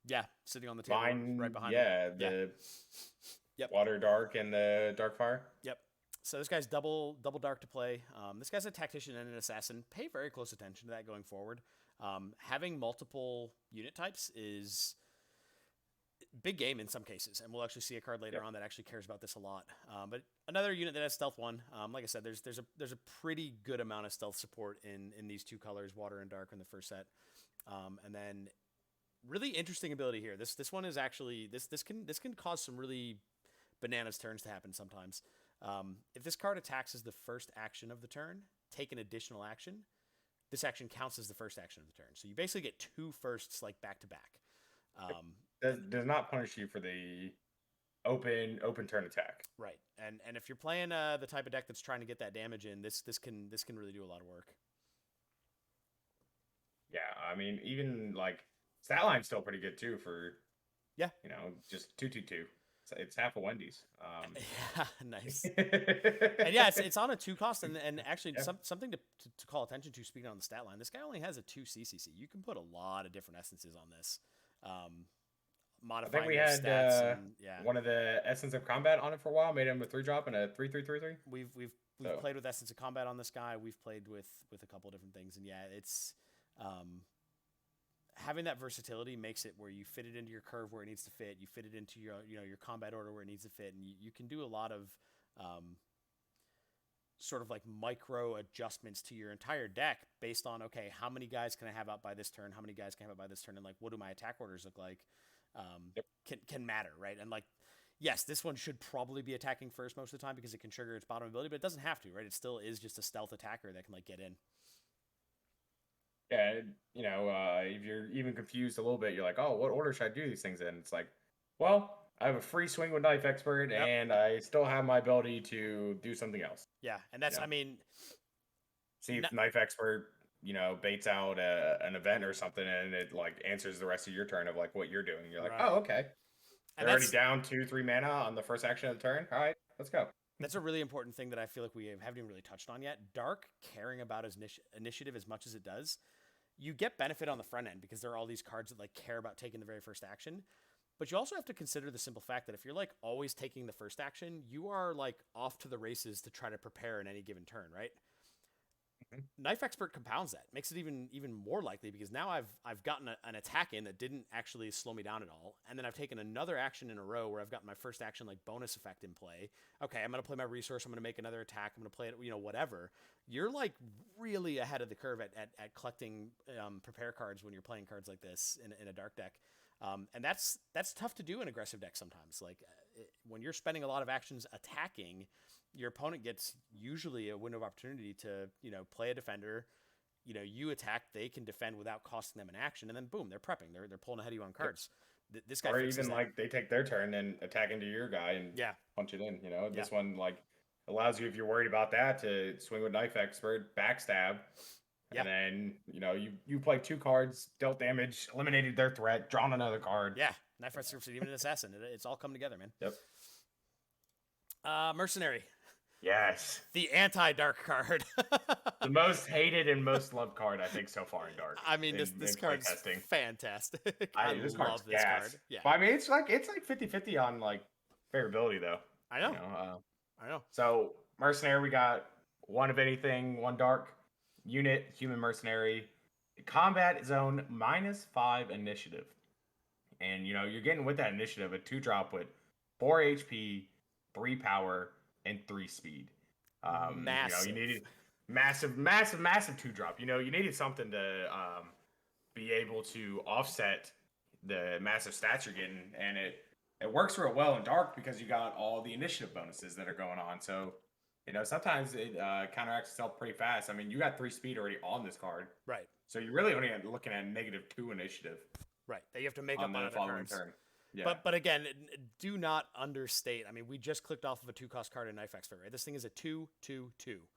Yeah, sitting on the table right behind me. Yeah, the Yep. Water Dark and the Dark Fire. Yep. So this guy's double dark to play. This guy's a tactician and an assassin. Pay very close attention to that going forward. Having multiple unit types is big game in some cases, and we'll actually see a card later on that actually cares about this a lot. But another unit that has stealth 1. Like I said, there's a pretty good amount of stealth support in these 2 colors, water and dark, in the first set. And then really interesting ability here. This one is actually this can cause some really bananas turns to happen sometimes. If this card attacks as the first action of the turn, take an additional action. This action counts as the first action of the turn. So you basically get 2 firsts like back to back. Does not punish you for the open turn attack. Right. And if you're playing the type of deck that's trying to get that damage in, this can really do a lot of work. Yeah, I mean, even like stat line's still pretty good too for just 2/2/2. It's half a Wendy's. Yeah, nice. And yeah, it's on a 2-cost, and actually something to call attention to. Speaking on the stat line, this guy only has a 2 CCC. You can put a lot of different essences on this. Modifying I think we had stats one of the Essence of Combat on it for a while. Made him a 3-drop and a 3/3/3/3. We've played with Essence of Combat on this guy. We've played with a couple of different things, and yeah, it's having that versatility makes it where you fit it into your curve where it needs to fit. You fit it into your your combat order where it needs to fit, and you can do a lot of sort of like micro adjustments to your entire deck based on, okay, how many guys can I have out by this turn? How many guys can I have out by this turn? And like, what do my attack orders look like? Can matter, right? And like, yes, this one should probably be attacking first most of the time because it can trigger its bottom ability, but it doesn't have to, right? It still is just a stealth attacker that can like get in. Yeah, if you're even confused a little bit, you're like, oh, what order should I do these things in? It's like, well, I have a free swing with Knife Expert, and I still have my ability to do something else. Yeah, and that's, I mean... See if Knife Expert, baits out an event or something, and it like answers the rest of your turn of like what you're doing. You're like, oh, Right. okay. And They're already down 2, 3 mana on the first action of the turn. All right, let's go. that's a really important thing that I feel like we haven't even really touched on yet. Dark caring about his initiative as much as it does, you get benefit on the front end because there are all these cards that like care about taking the very first action. But you also have to consider the simple fact that if you're like always taking the first action, you are like off to the races to try to prepare in any given turn, right? Knife Expert compounds that, makes it even more likely because now I've gotten an attack in that didn't actually slow me down at all, and then I've taken another action in a row where I've gotten my first action like bonus effect in play. Okay, I'm gonna play my resource. I'm gonna make another attack. I'm gonna play it. Whatever. You're like really ahead of the curve at collecting prepare cards when you're playing cards like this in a dark deck, and that's tough to do in aggressive decks sometimes. Like when you're spending a lot of actions attacking, your opponent gets usually a window of opportunity to, play a defender. You attack, they can defend without costing them an action, and then boom, they're prepping. They're pulling ahead of you on cards. This guy Or fixes even that. like they take their turn and attack into your guy and Yeah. punch it in. Yeah. This one like allows you, if you're worried about that, to swing with Knife Expert, backstab, Yeah. and then you play 2 cards, dealt damage, eliminated their threat, drawn another card. Yeah. Knife Expert, even an assassin. It's all come together, man. Yep. Mercenary. Yes. The anti-dark card. The most hated and most loved card I think so far in Dark. I mean, this card's fantastic. This love this card. Yeah. But, I mean, it's like 50-50 on like favorability though. I know. I know. So Mercenary, we got one of anything, one dark unit, human mercenary, combat zone -5 initiative, and you're getting with that initiative a 2-drop with 4 HP, 3 power, and 3 speed. Massive. You needed massive 2-drop. You needed something to be able to offset the massive stats you're getting, and it works real well in Dark because you got all the initiative bonuses that are going on. So sometimes it counteracts itself pretty fast. I mean, you got 3 speed already on this card, Right. so you're really only looking at -2 initiative. Right. That you have to make on up on the other following cards. turn. Yeah. But again, do not understate. I mean, we just clicked off of a 2-cost card in Knife Expert, right? This thing is a 2/2/2.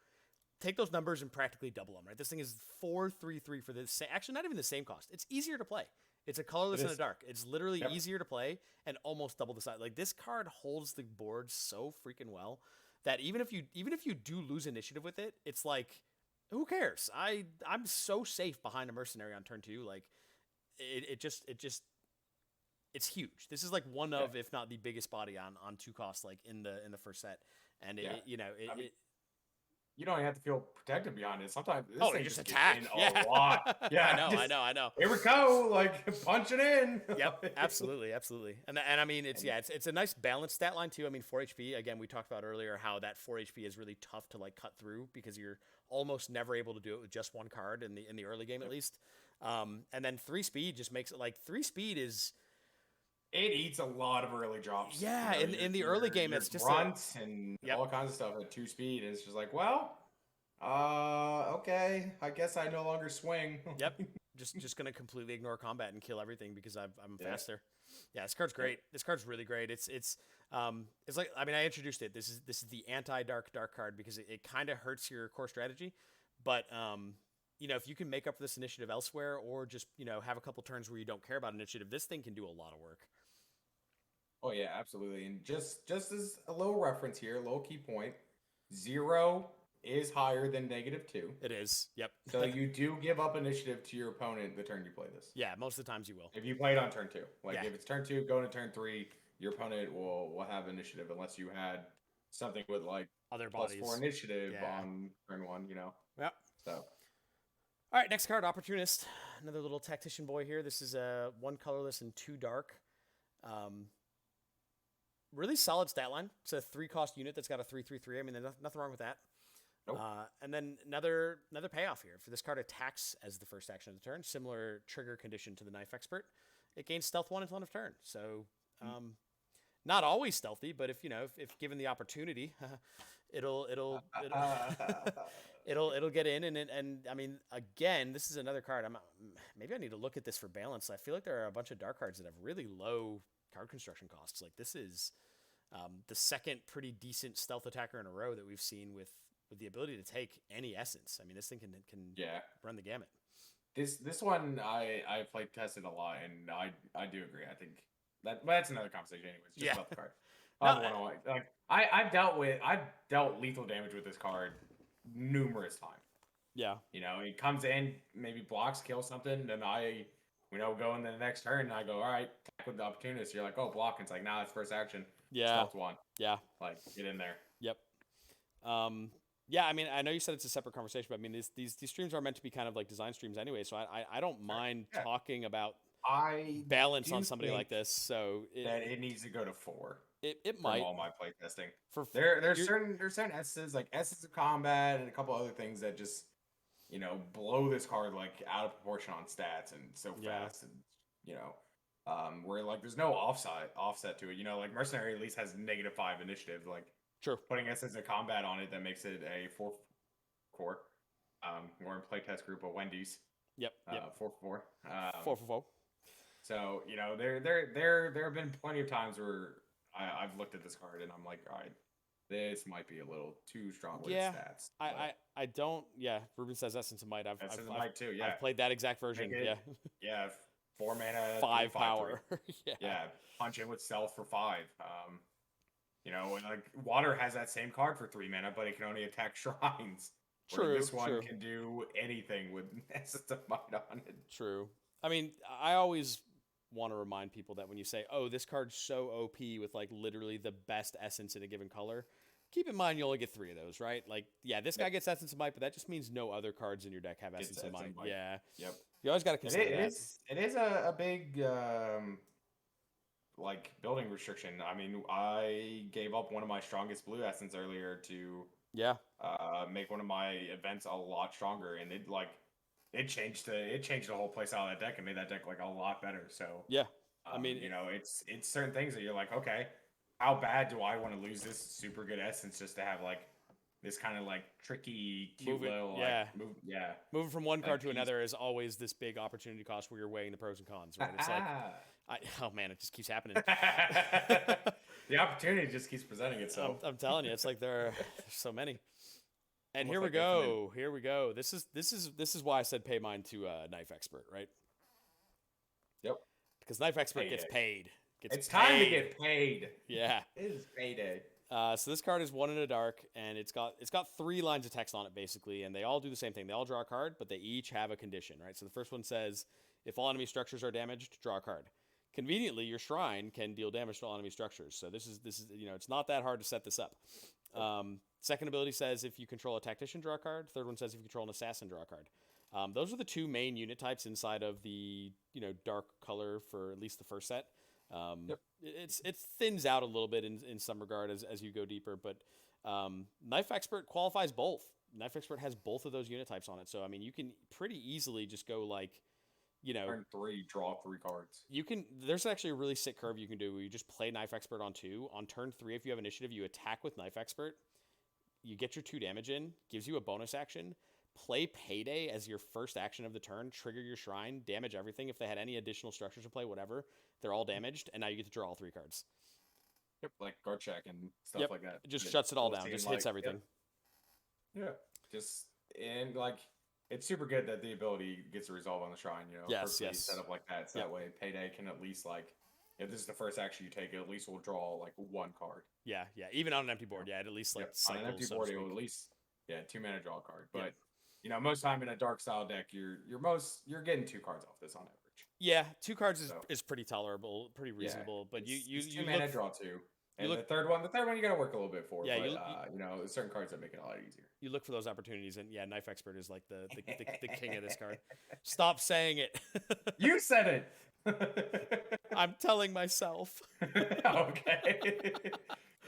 Take those numbers and practically double them, right? This thing is 4/3/3 for this. Actually, not even the same cost. It's easier to play. It's a colorless and a dark. It's literally easier to play and almost double the size. Like this card holds the board so freaking well that even if you do lose initiative with it, it's like, who cares? I'm so safe behind a mercenary on turn 2. Like it's huge. This is like one of, if not the biggest body on 2 costs, like in the first set. And you don't even have to feel protected beyond it. Sometimes this thing just gets attack. in a lot. Yeah, I know. Here we go, like punch it in. Yep, absolutely. And I mean, it's a nice balanced stat line too. I mean, 4 HP. Again, we talked about earlier how that 4 HP is really tough to like cut through because you're almost never able to do it with just one card in the early game at least. And then 3 speed just makes it like 3 speed is. It eats a lot of early drops. Yeah, in the early game, it's just grunts and all kinds of stuff at 2 speed. And it's just like, well, okay, I guess I no longer swing. Yep, just gonna completely ignore combat and kill everything because I'm faster. Yeah, this card's great. This card's really great. It's like, I mean, I introduced it. This is the anti-dark card because it kind of hurts your core strategy, but if you can make up for this initiative elsewhere or just have a couple turns where you don't care about initiative, this thing can do a lot of work. Oh yeah, absolutely. And just as a little reference here, a little key point, 0 is higher than -2. It is. Yep. So you do give up initiative to your opponent the turn you play this. Yeah, most of the times you will. If you play it on turn 2. Like if it's turn 2, going to turn 3, your opponent will have initiative unless you had something with like other bodies. +4 initiative on turn 1, Yep. So all right, next card, Opportunist. Another little tactician boy here. This is 1 colorless and 2 dark. Really solid stat line. It's a 3-cost unit that's got a 3/3/3. I mean, there's nothing wrong with that. Nope. And then another payoff here. For this card attacks as the first action of the turn, similar trigger condition to the Knife Expert. It gains stealth 1 until end of turn. So not always stealthy, but if given the opportunity, it'll get in and I mean, again, this is another card. Maybe I need to look at this for balance. I feel like there are a bunch of dark cards that have really low card construction costs. Like this is the second pretty decent stealth attacker in a row that we've seen with with the ability to take any essence. I mean, this thing can run the gamut. This one I played tested a lot, and I do agree. I think that's another conversation, anyways. Just about the card. I've dealt lethal damage with this card numerous times. Yeah. You know, he comes in, maybe blocks, kills something, then go in the next turn, and I go, all right, attack with the Opportunist. You're like, oh, block. And it's like, nah, it's first action. Yeah. Stealth one. Yeah. Like, get in there. Yep. Yeah, I mean, I know you said it's a separate conversation, but I mean, these streams are meant to be kind of like design streams anyway, so I don't mind talking about balance on somebody like this. So it needs to go to 4. It might. From all my play testing. There's certain essences, like Essence of Combat and a couple other things that just, you know, blow this card like out of proportion on stats and so fast, and you know, where like there's no offset to it. You know, like Mercenary at least has -5 initiative, like. Sure. Putting Essence of Combat on it, that makes it a 4 core. We're in playtest group of Wendy's. Yep. 4 for 4. 4 for 4. So, you know, there have been plenty of times where I've looked at this card and I'm like, all right, this might be a little too strong with stats. I don't. Yeah, Ruben says Essence of Might. Essence of Might too. Yeah, I've played that exact version. Yeah, 4 mana, 5 power. Yeah, punch in with Stealth for 5. You know, and like Water has that same card for 3 mana, but it can only attack shrines. True. This one can do anything with Essence of Might on it. True. I mean, I always want to remind people that when you say, "Oh, this card's so OP with like literally the best essence in a given color," keep in mind you only get 3 of those, right? Like, yeah, this guy gets Essence of Might, but that just means no other cards in your deck have Essence of Might. Yeah. Yep. You always got to consider that. It is a big. Like building restriction. I mean, I gave up one of my strongest blue essence earlier to make one of my events a lot stronger, and it changed the whole play style of that deck and made that deck like a lot better. So I mean, you know, it's certain things that you're like, okay, how bad do I want to lose this super good essence just to have like this kind of like tricky, cute little moving from one card to another is always this big opportunity cost where you're weighing the pros and cons, right? It's like oh man, it just keeps happening. The opportunity just keeps presenting itself. I'm telling you, it's like there's so many. And here we go. Here we go. This is why I said pay mine to Knife Expert, right? Yep. Because Knife Expert gets paid. It's time to get paid. Yeah. It is payday. So this card is 1 in a dark, and it's got 3 lines of text on it basically, and they all do the same thing. They all draw a card, but they each have a condition, right? So the first one says, if all enemy structures are damaged, draw a card. Conveniently, your shrine can deal damage to all enemy structures. So this is you know, it's not that hard to set this up. Second ability says if you control a tactician, draw a card. Third one says if you control an assassin, draw a card. Those are the 2 main unit types inside of the, you know, dark color for at least the first set. It thins out a little bit in some regard as you go deeper, but Knife Expert qualifies both. Knife Expert has both of those unit types on it, so I mean you can pretty easily just go like, you know, turn 3, draw 3 cards. You can. There's actually a really sick curve you can do where you just play Knife Expert on 2. On turn 3, if you have initiative, you attack with Knife Expert. You get your 2 damage in, gives you a bonus action. Play Payday as your first action of the turn. Trigger your shrine, damage everything. If they had any additional structures to play, whatever, they're all damaged, and now you get to draw all 3 cards. Yep, like guard check and stuff like that. It just shuts it all down. Just hits everything. Yeah. And like. It's super good that the ability gets a resolve on the shrine, you know. Yes. Set up like that. So that way Payday can at least like, if this is the first action you take, it at least will draw like 1 card. Yeah. Even on an empty board, it at least like on an empty board, it will at least 2 mana draw a card. But you know, most time in a dark style deck, you're getting 2 cards off this on average. Yeah, 2 cards is pretty tolerable, pretty reasonable. But you 2 mana draw 2. And the third one you got to work a little bit for. Yeah, but, you know, there's certain cards that make it a lot easier. You look for those opportunities, and Knife Expert is like the king of this card. Stop saying it. You said it. I'm telling myself. Okay.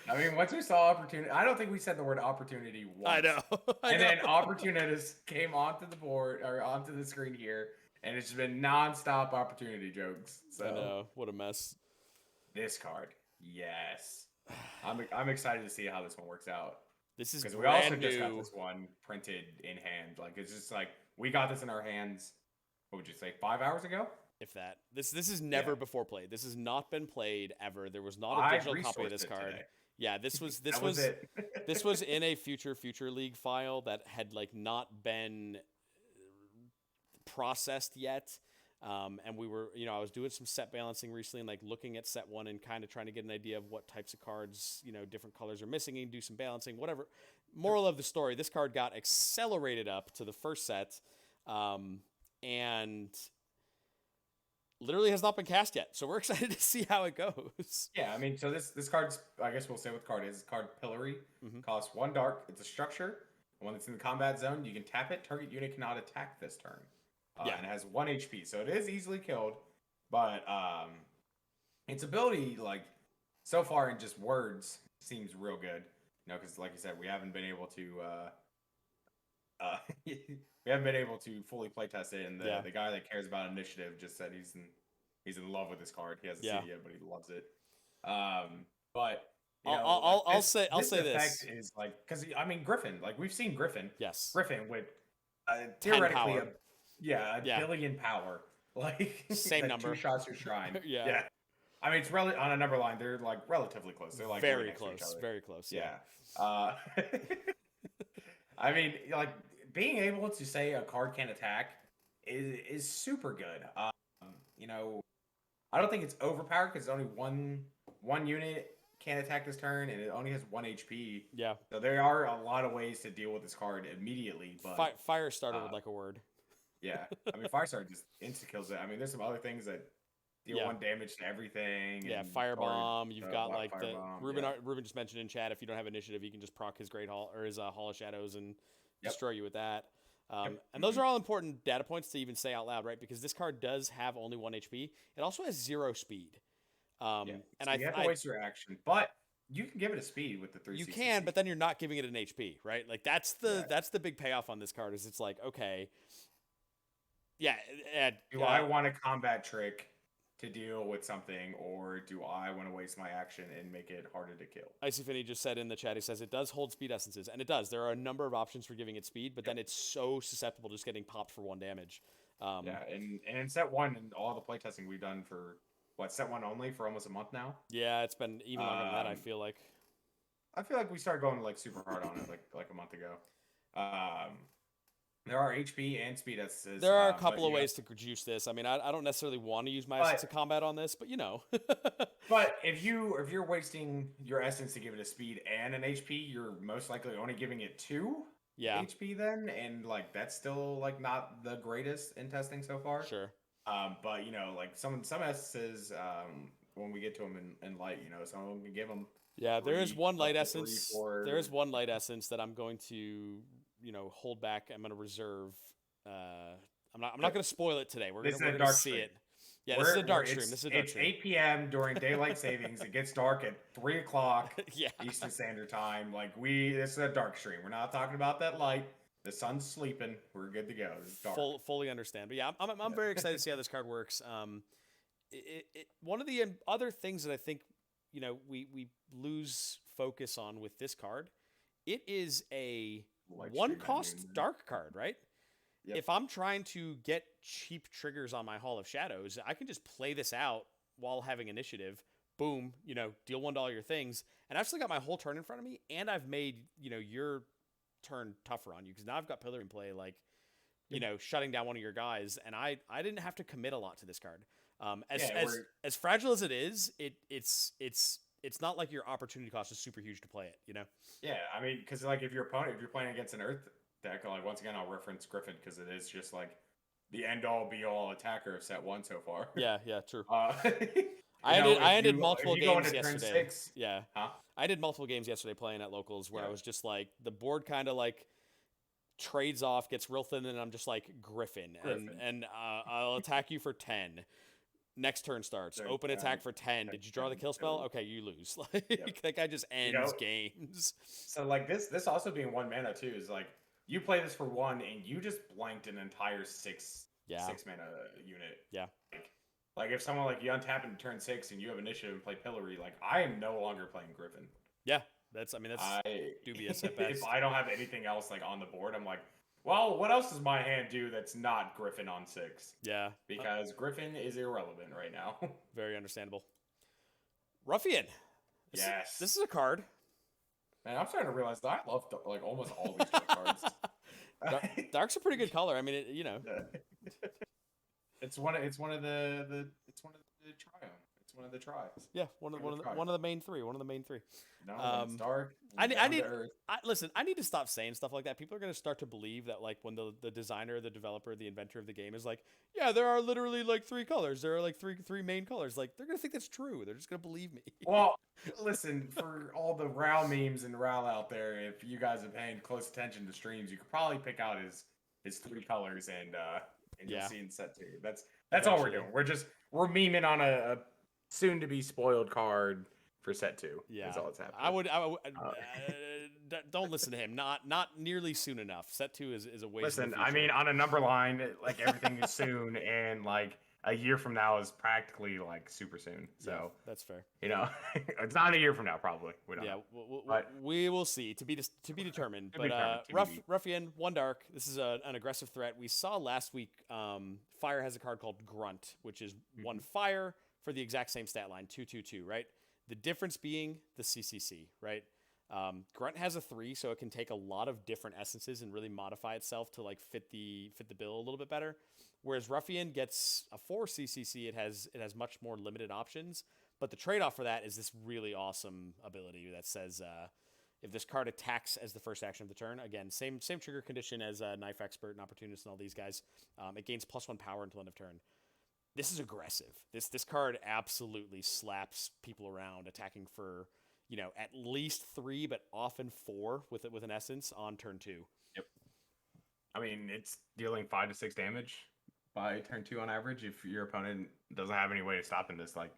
I mean, once we saw opportunity, I don't think we said the word opportunity once. I know. Then Opportunist came onto the board or onto the screen here, and it's been nonstop opportunity jokes. So I know. What a mess. This card. Yes. I'm excited to see how this one works out. This is because we also just got this one printed in hand. Like it's just like we got this in our hands. What would you say? 5 hours ago? If that. This is never before played. This has not been played ever. There was not a digital copy of this card. Today. Yeah, this was That was it. this was in a future league file that had like not been processed yet. And we were, I was doing some set balancing recently and like looking at set one and kind of trying to get an idea of what types of cards, different colors are missing and do some balancing, whatever. Moral of the story, this card got accelerated up to the first set, and literally has not been cast yet. So we're excited to see how it goes. Yeah, I mean, so this card's, I guess we'll say what the card is. Card Pillory, costs 1 dark. It's a structure. One that's in the combat zone. You can tap it. Target unit cannot attack this turn. And it has 1 HP, so it is easily killed. But its ability, like, so far in just words, seems real good. Because like you said, we haven't been able to fully playtest it. And the guy that cares about initiative just said he's in love with this card. He hasn't seen it yet, but he loves it. But I'll say this effect is like, because I mean Griffin, like we've seen Griffin. Yes. Griffin with theoretically power. a billion power. Like same number. 2 shots to shrine. Yeah. I mean, it's really on a number line. They're like relatively close. They're like very close. Very close. Yeah. I mean, like being able to say a card can attack is super good. I don't think it's overpowered because only one unit can attack this turn, and it only has 1 HP. Yeah. So there are a lot of ways to deal with this card immediately. But Firestarter would like a word. Yeah, I mean, Firestarter just insta kills it. I mean, there's some other things that deal 1 damage to everything. Yeah, and Firebomb. You've got like the Ruben just mentioned in chat. If you don't have initiative, you can just proc his Great Hall or his Hall of Shadows and destroy you with that. And those are all important data points to even say out loud, right? Because this card does have only 1 HP. It also has 0 speed. And so you have to waste your action, but you can give it a speed with the 3. You can, but then you're not giving it an HP, right? Like that's the big payoff on this card. Is it's like, okay, do I want a combat trick to deal with something, or do I want to waste my action and make it harder to kill? Icy Finney just said in the chat, he says it does hold speed essences, and it does. There are a number of options for giving it speed, but then it's so susceptible to just getting popped for 1 damage. And in set 1 and all the playtesting we've done for set 1 only for almost a month now. Yeah, it's been even longer than that. I feel like we started going like super hard on it like a month ago. There are HP and speed essences. There are a couple of ways to juice this. I mean, I don't necessarily want to use my essence of combat on this, but But if you're wasting your essence to give it a speed and an HP, you're most likely only giving it 2 HP then, and like that's still like not the greatest in testing so far. Sure. But like some essences, when we get to them in light, some of them can give them. Yeah, there is one light essence. There is one light essence that I'm going to, hold back. I'm going to reserve. I'm not going to spoil it today. We're going to see it. Yeah, this is a dark stream. It's 8 p.m. during daylight savings. It gets dark at 3 o'clock Eastern Standard Time. Like this is a dark stream. We're not talking about that light. The sun's sleeping. We're good to go. It's dark. Fully understand. But yeah, I'm very excited to see how this card works. One of the other things that I think we lose focus on with this card, it is a 1-cost dark card, right? Yep. If I'm trying to get cheap triggers on my Hall of Shadows, I can just play this out while having initiative. Boom, deal 1 to all your things, and I've still got my whole turn in front of me, and I've made your turn tougher on you because now I've got Pillar in play, like shutting down one of your guys, and I didn't have to commit a lot to this card. As fragile as it is, it's not like your opportunity cost is super huge to play it. Yeah, I mean, because like if you're playing against an Earth deck, like once again I'll reference Griffin because it is just like the end all be all attacker of set 1 so far. Yeah, true. I did multiple games yesterday. I did multiple games yesterday playing at locals where I was just like the board kind of like trades off, gets real thin, and I'm just like Griffin. And I'll attack you for 10. Next turn starts. Open attack for 10. Did you draw the kill spell? Okay, you lose. That guy just ends games. So like this also being 1 mana too is like you play this for 1 and you just blanked an entire 6 mana unit. Yeah. Like if someone like you untap in turn 6 and you have initiative and play Pillory, like I am no longer playing Griffin. Yeah, that's dubious at best. If I don't have anything else like on the board, I'm like, well, what else does my hand do that's not Griffin on 6? Yeah. Because Griffin is irrelevant right now. Very understandable. Ruffian. Yes. This is a card. Man, I'm starting to realize that I love like almost all these dark cards. Dark's a pretty good color. I mean, you know. It's one of the try. It's one of the tries. Yeah, one of the main three. One of the main three. No, it's dark. I need to stop saying stuff like that. People are going to start to believe that, like, when the designer, the developer, the inventor of the game is like, yeah, there are literally like three colors. There are like three main colors. Like, they're going to think that's true. They're just going to believe me. Well, listen, for all the Rawl memes and Rawl out there, if you guys have paying close attention to streams, you could probably pick out his three colors and you'll see in set 2. That's all we're doing. We're memeing on a soon to be spoiled card for set 2. Yeah, that's all that's happening. I would don't listen to him. Not nearly soon enough. Set 2 is a waste. Listen, I mean, on a number line, like everything is soon, and like a year from now is practically like super soon. So yeah, that's fair. You know, it's not a year from now, probably. We don't know. We will see. To be determined. Ruffian, 1 dark. This is an aggressive threat. We saw last week. Fire has a card called Grunt, which is 1 fire for the exact same stat line, 2/2/2. Right. The difference being the CCC. Right. Grunt has a 3, so it can take a lot of different essences and really modify itself to like fit the bill a little bit better. Whereas Ruffian gets a 4 CCC, it has much more limited options. But the trade-off for that is this really awesome ability that says if this card attacks as the first action of the turn, again, same trigger condition as Knife Expert and Opportunist and all these guys, it gains +1 power until end of turn. This is aggressive. This card absolutely slaps people around, attacking for, you know, at least 3, but often 4 with an essence on turn 2. Yep. I mean, it's dealing 5 to 6 damage by turn 2 on average. If your opponent doesn't have any way of stopping this, like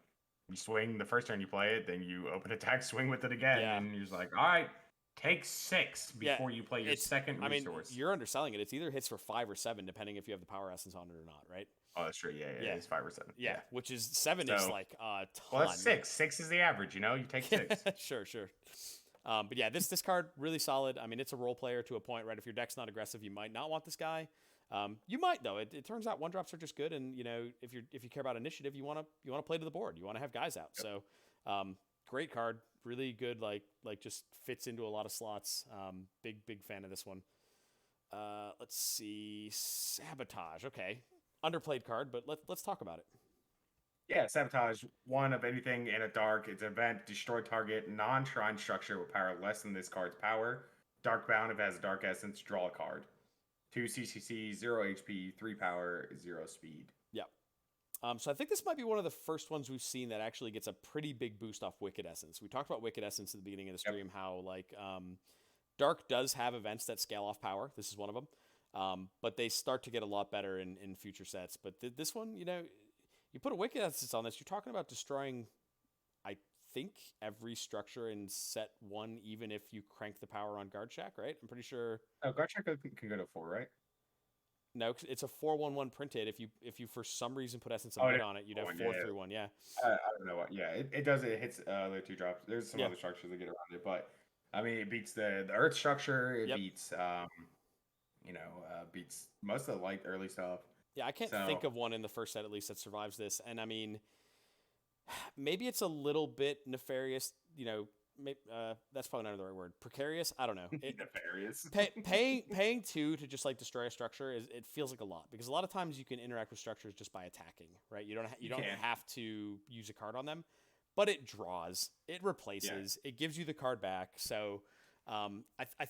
you swing the first turn you play it, then you open attack, swing with it again, and you're just like, all right, take 6 before you play your second resource. I mean, you're underselling it. It's either hits for 5 or 7, depending if you have the power essence on it or not, right? Oh, that's true. Yeah. It's 5 or 7. Yeah, which is 7 is like a ton. Well, that's 6. 6 is the average. You know, you take 6. Sure. But yeah, this card really solid. I mean, it's a role player to a point, right? If your deck's not aggressive, you might not want this guy. You might though. It turns out 1-drops are just good, and you know, if you care about initiative, you want to play to the board. You want to have guys out. Yep. So, great card, really good. Like just fits into a lot of slots. Big fan of this one. Let's see, Sabotage. Okay, underplayed card, but let's talk about it. Yeah, Sabotage, 1 of anything in a dark. It's an event, destroy target non-shrine structure with power less than this card's power. Dark bound, if it has a dark essence, draw a card. 2 CCC, 0 HP, 3 power, 0 speed. Yeah. So I think this might be one of the first ones we've seen that actually gets a pretty big boost off Wicked Essence. We talked about Wicked Essence at the beginning of the stream, how like Dark does have events that scale off power. This is one of them. But they start to get a lot better in future sets. But this one, you know, you put a Wicked Essence on this, you're talking about destroying, I think, every structure in set 1, even if you crank the power on Guard Shack, right? I'm pretty sure. Oh, Guard Shack can go to 4, right? No, it's a 4/1/1 printed. If you for some reason put Essence of Mid on it, you'd have 4/3/1. Yeah. I don't know what. Yeah, it does. It hits the 2 drops. There's some other structures that get around it, but I mean, it beats the Earth structure. It beats beats most of the light early stuff. Yeah, I can't think of one in the first set at least that survives this. And I mean, maybe it's a little bit nefarious. You know, that's probably not the right word. Precarious. I don't know. Nefarious. Paying 2 to just like destroy a structure it feels like a lot, because a lot of times you can interact with structures just by attacking, right? You don't have to use a card on them, but it draws, it replaces, it gives you the card back. So I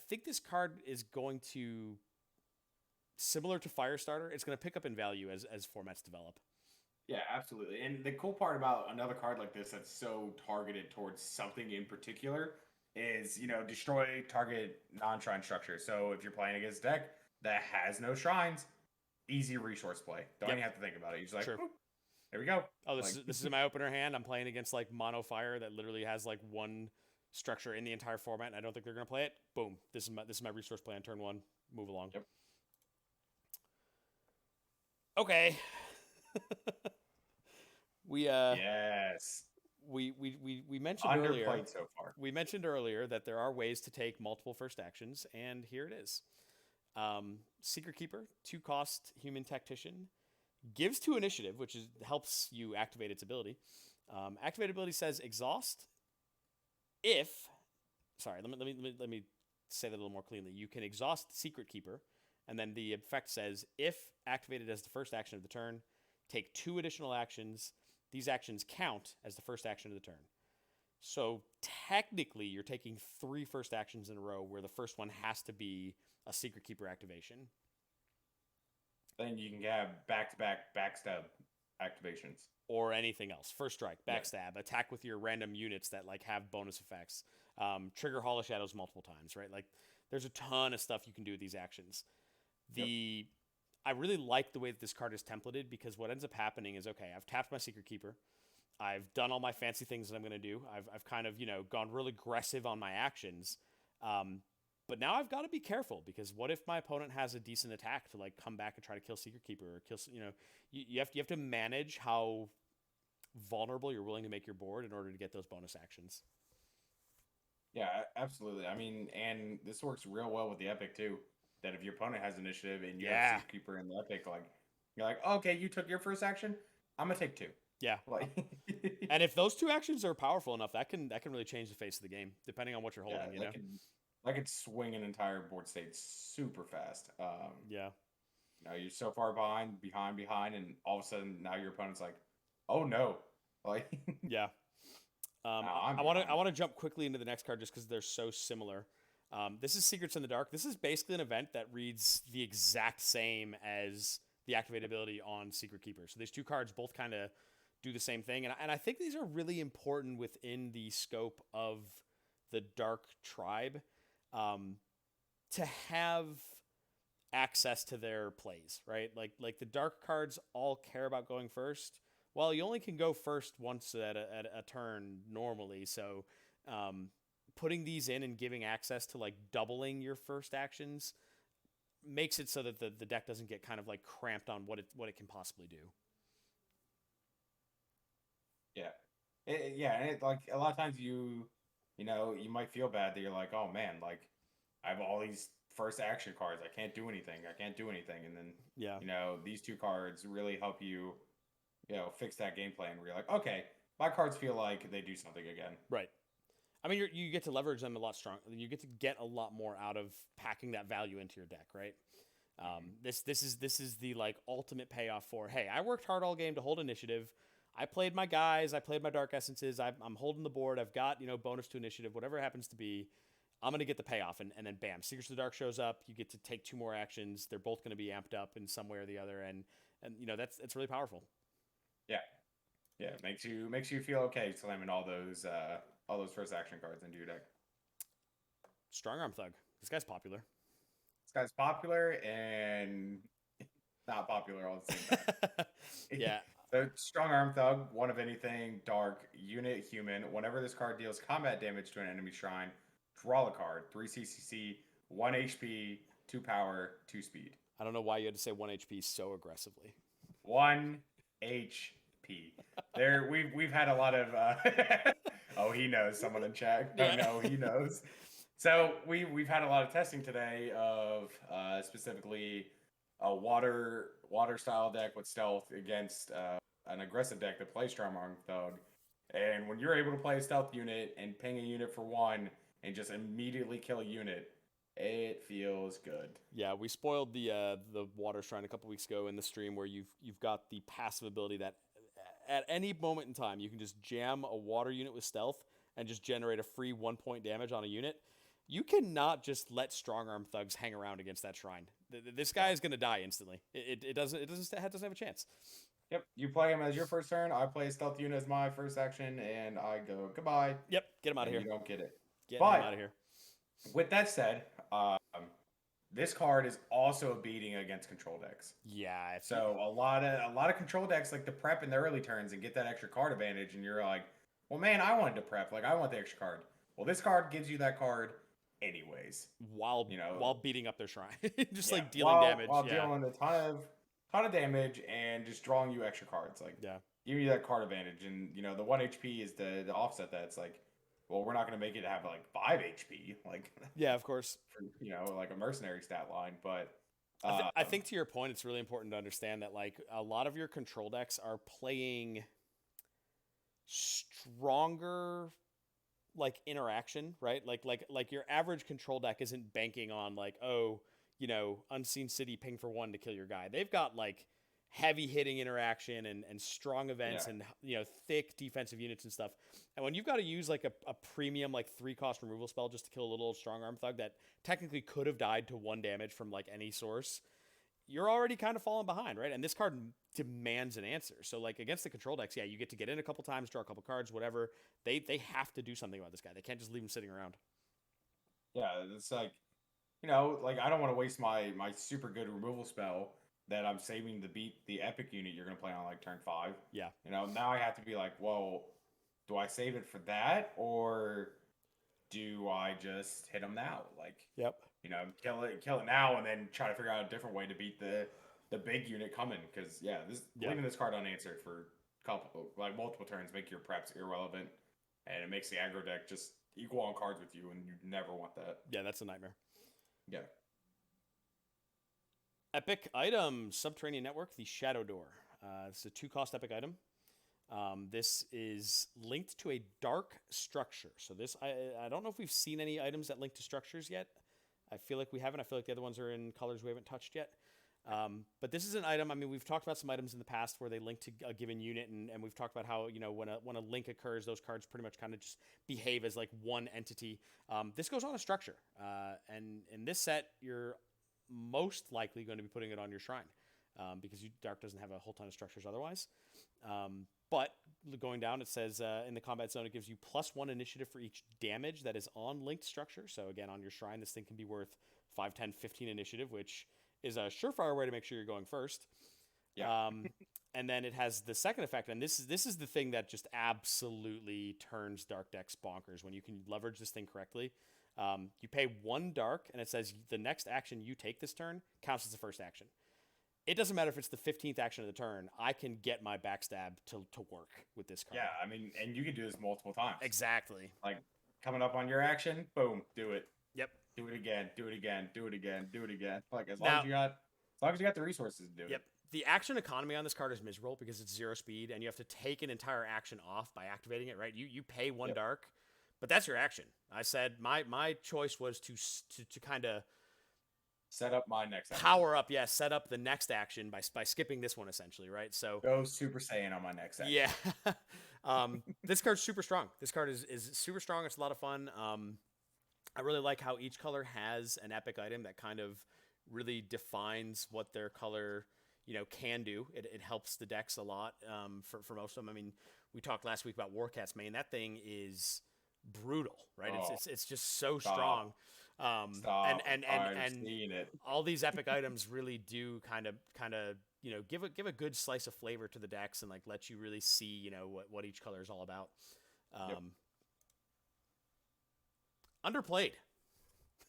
think this card is going to, similar to Firestarter, it's going to pick up in value as formats develop. Yeah, absolutely. And the cool part about another card like this that's so targeted towards something in particular is, you know, destroy target non-shrine structure. So if you're playing against a deck that has no shrines, easy resource play. Don't even have to think about it. You're just like, sure. There we go. Oh, this is my opener hand. I'm playing against like mono fire that literally has like 1 structure in the entire format, and I don't think they're going to play it. Boom. This is my resource play on turn 1. Move along. Yep. Okay. We mentioned underplayed earlier. So far. We mentioned earlier that there are ways to take multiple first actions, and here it is. Secret Keeper, 2-cost human tactician, gives 2 initiative, which helps you activate its ability. Activate ability says exhaust if, sorry, let me say that a little more cleanly. You can exhaust Secret Keeper, and then the effect says, if activated as the first action of the turn, take 2 additional actions. These actions count as the first action of the turn. So technically, you're taking 3 first actions in a row, where the first one has to be a Secret Keeper activation. Then you can have back-to-back backstab activations. Or anything else. First strike, backstab, attack with your random units that like have bonus effects. Trigger Hall of Shadows multiple times, right? Like, there's a ton of stuff you can do with these actions. I really like the way that this card is templated, because what ends up happening is, okay, I've tapped my Secret Keeper. I've done all my fancy things that I'm going to do. I've kind of, gone real aggressive on my actions. But now I've got to be careful, because what if my opponent has a decent attack to like come back and try to kill Secret Keeper, or kill, you have to manage how vulnerable you're willing to make your board in order to get those bonus actions. Yeah, absolutely. I mean, and this works real well with the Epic too. That if your opponent has initiative and you have Secret Keeper in the Epic, like, you're like, okay, you took your first action, I'm gonna take 2. Yeah. Like, and if those 2 actions are powerful enough, that can really change the face of the game, depending on what you're holding. That could swing an entire board state super fast. Yeah. You're so far behind, and all of a sudden now your opponent's like, oh no, like. Yeah. I want to jump quickly into the next card just because they're so similar. This is Secrets in the Dark. This is basically an event that reads the exact same as the activate ability on Secret Keeper. So these 2 cards both kind of do the same thing. And I think these are really important within the scope of the Dark Tribe, to have access to their plays, right? Like the Dark cards all care about going first. Well, you only can go first once at a turn normally. So putting these in and giving access to like doubling your first actions makes it so that the deck doesn't get kind of like cramped on what it can possibly do. Yeah. And it, like, a lot of times you might feel bad that you're like, oh man, like, I have all these first action cards. I can't do anything. And then, these 2 cards really help you, fix that game plan where you're like, okay, my cards feel like they do something again. Right. I mean, you get to leverage them a lot stronger. You get to get a lot more out of packing that value into your deck, right? This is the like ultimate payoff for, hey, I worked hard all game to hold initiative. I played my guys. I played my Dark Essences. I'm holding the board. I've got, bonus to initiative, whatever it happens to be. I'm going to get the payoff. And then bam, Secrets of the Dark shows up. You get to take 2 more actions. They're both going to be amped up in some way or the other. And that's really powerful. Yeah. Yeah. It makes you feel okay slamming all those first action cards into your deck. Strong Arm Thug. This guy's popular. This guy's popular and not popular all at the same time. Yeah. So Strong Arm Thug, 1 of anything, dark, unit, human. Whenever this card deals combat damage to an enemy shrine, draw a card. 3 CCC, 1 HP, 2 power, 2 speed. I don't know why you had to say 1 HP so aggressively. 1 HP. There, we've had a lot of. Oh, he knows. Someone in chat. Oh no, he knows. So we've had a lot of testing today of specifically a water style deck with stealth against an aggressive deck that plays Strong Arm Thug. And when you're able to play a stealth unit and ping a unit for 1 and just immediately kill a unit, it feels good. Yeah, we spoiled the Water Shrine a couple weeks ago in the stream, where you've got the passive ability that at any moment in time you can just jam a water unit with stealth and just generate a free 1-point damage on a unit. You cannot just let Strong Arm Thugs hang around against that shrine. This guy is going to die instantly. It doesn't have a chance. Yep, you play him as your first turn. I play a stealth unit as my first action, and I go goodbye. Yep, get him out of here. You don't get it. Get him out of here. With that said, this card is also beating against control decks. Yeah. So a lot of control decks like to prep in the early turns and get that extra card advantage, and you're like, well, man, I wanted to prep. Like, I want the extra card. Well, this card gives you that card anyways. While beating up their shrine, just like dealing damage. While dealing a ton of damage and just drawing you extra cards. Like, giving you that card advantage, and the 1 HP is the offset that. It's like, well, we're not going to make it have like 5 HP, like, yeah, of course, for, like a mercenary stat line. But I think to your point, it's really important to understand that like a lot of your control decks are playing stronger like interaction, right? Like your average control deck isn't banking on like, oh, Unseen City ping for 1 to kill your guy. They've got like heavy hitting interaction and strong events Yeah. and thick defensive units and stuff. And when you've got to use like a premium like 3-cost removal spell just to kill a little strong arm thug that technically could have died to 1 damage from like any source, you're already kind of falling behind, right? And this card demands an answer. So like against the control decks, yeah, you get to get in a couple times, draw a couple cards, whatever. They have to do something about this guy. They can't just leave him sitting around. Yeah, it's like, like I don't want to waste my super good removal spell that I'm saving to beat the epic unit you're gonna play on like turn 5. Yeah. Now I have to be like, well, do I save it for that, or do I just hit him now? Like, Yep. kill it now, and then try to figure out a different way to beat the big unit coming. Because leaving this card unanswered for multiple turns make your preps irrelevant, and it makes the aggro deck just equal on cards with you, and you never want that. Yeah, that's a nightmare. Yeah. Epic item, Subterranean Network, the Shadow Door. It's a 2-cost epic item. This is linked to a dark structure. So this, I don't know if we've seen any items that link to structures yet. I feel like we haven't. I feel like the other ones are in colors we haven't touched yet. But this is an item. I mean, we've talked about some items in the past where they link to a given unit, and we've talked about how when a link occurs, those cards pretty much kind of just behave as like one entity. This goes on a structure, and in this set, you're most likely going to be putting it on your shrine because Dark doesn't have a whole ton of structures otherwise. But going down, it says in the combat zone, it gives you +1 initiative for each damage that is on linked structure. So again, on your shrine, this thing can be worth 5, 10, 15 initiative, which is a surefire way to make sure you're going first. Yeah. And then it has the second effect, and this is the thing that just absolutely turns Dark decks bonkers when you can leverage this thing correctly. You pay 1 Dark, and it says the next action you take this turn counts as the first action. It doesn't matter if it's the 15th action of the turn. I can get my Backstab to work with this card. Yeah, I mean, and you can do this multiple times. Exactly. Like, coming up on your action, boom, do it. Yep. Do it again, do it again, do it again, do it again. Like, as Now- long as you got the resources to do Yep. it. The action economy on this card is miserable because it's 0 speed, and you have to take an entire action off by activating it, right? You pay 1 Yep. Dark, but that's your action. I said my choice was to kind of Set up my next action. power up, set up the next action by skipping this one essentially, right? So Go Super Saiyan on my next action. yeah, this card's super strong. This card is super strong. It's a lot of fun. I really like how each color has an epic item that kind of really defines what their color can do. It helps the decks a lot for most of them. I mean, we talked last week about Warcat's main. That thing is brutal, right? Oh, It's just so stop. strong. Stop. And I'm seeing it. all these epic items really do kind of give a good slice of flavor to the decks and like let you really see what each color is all about. Yep. Underplayed.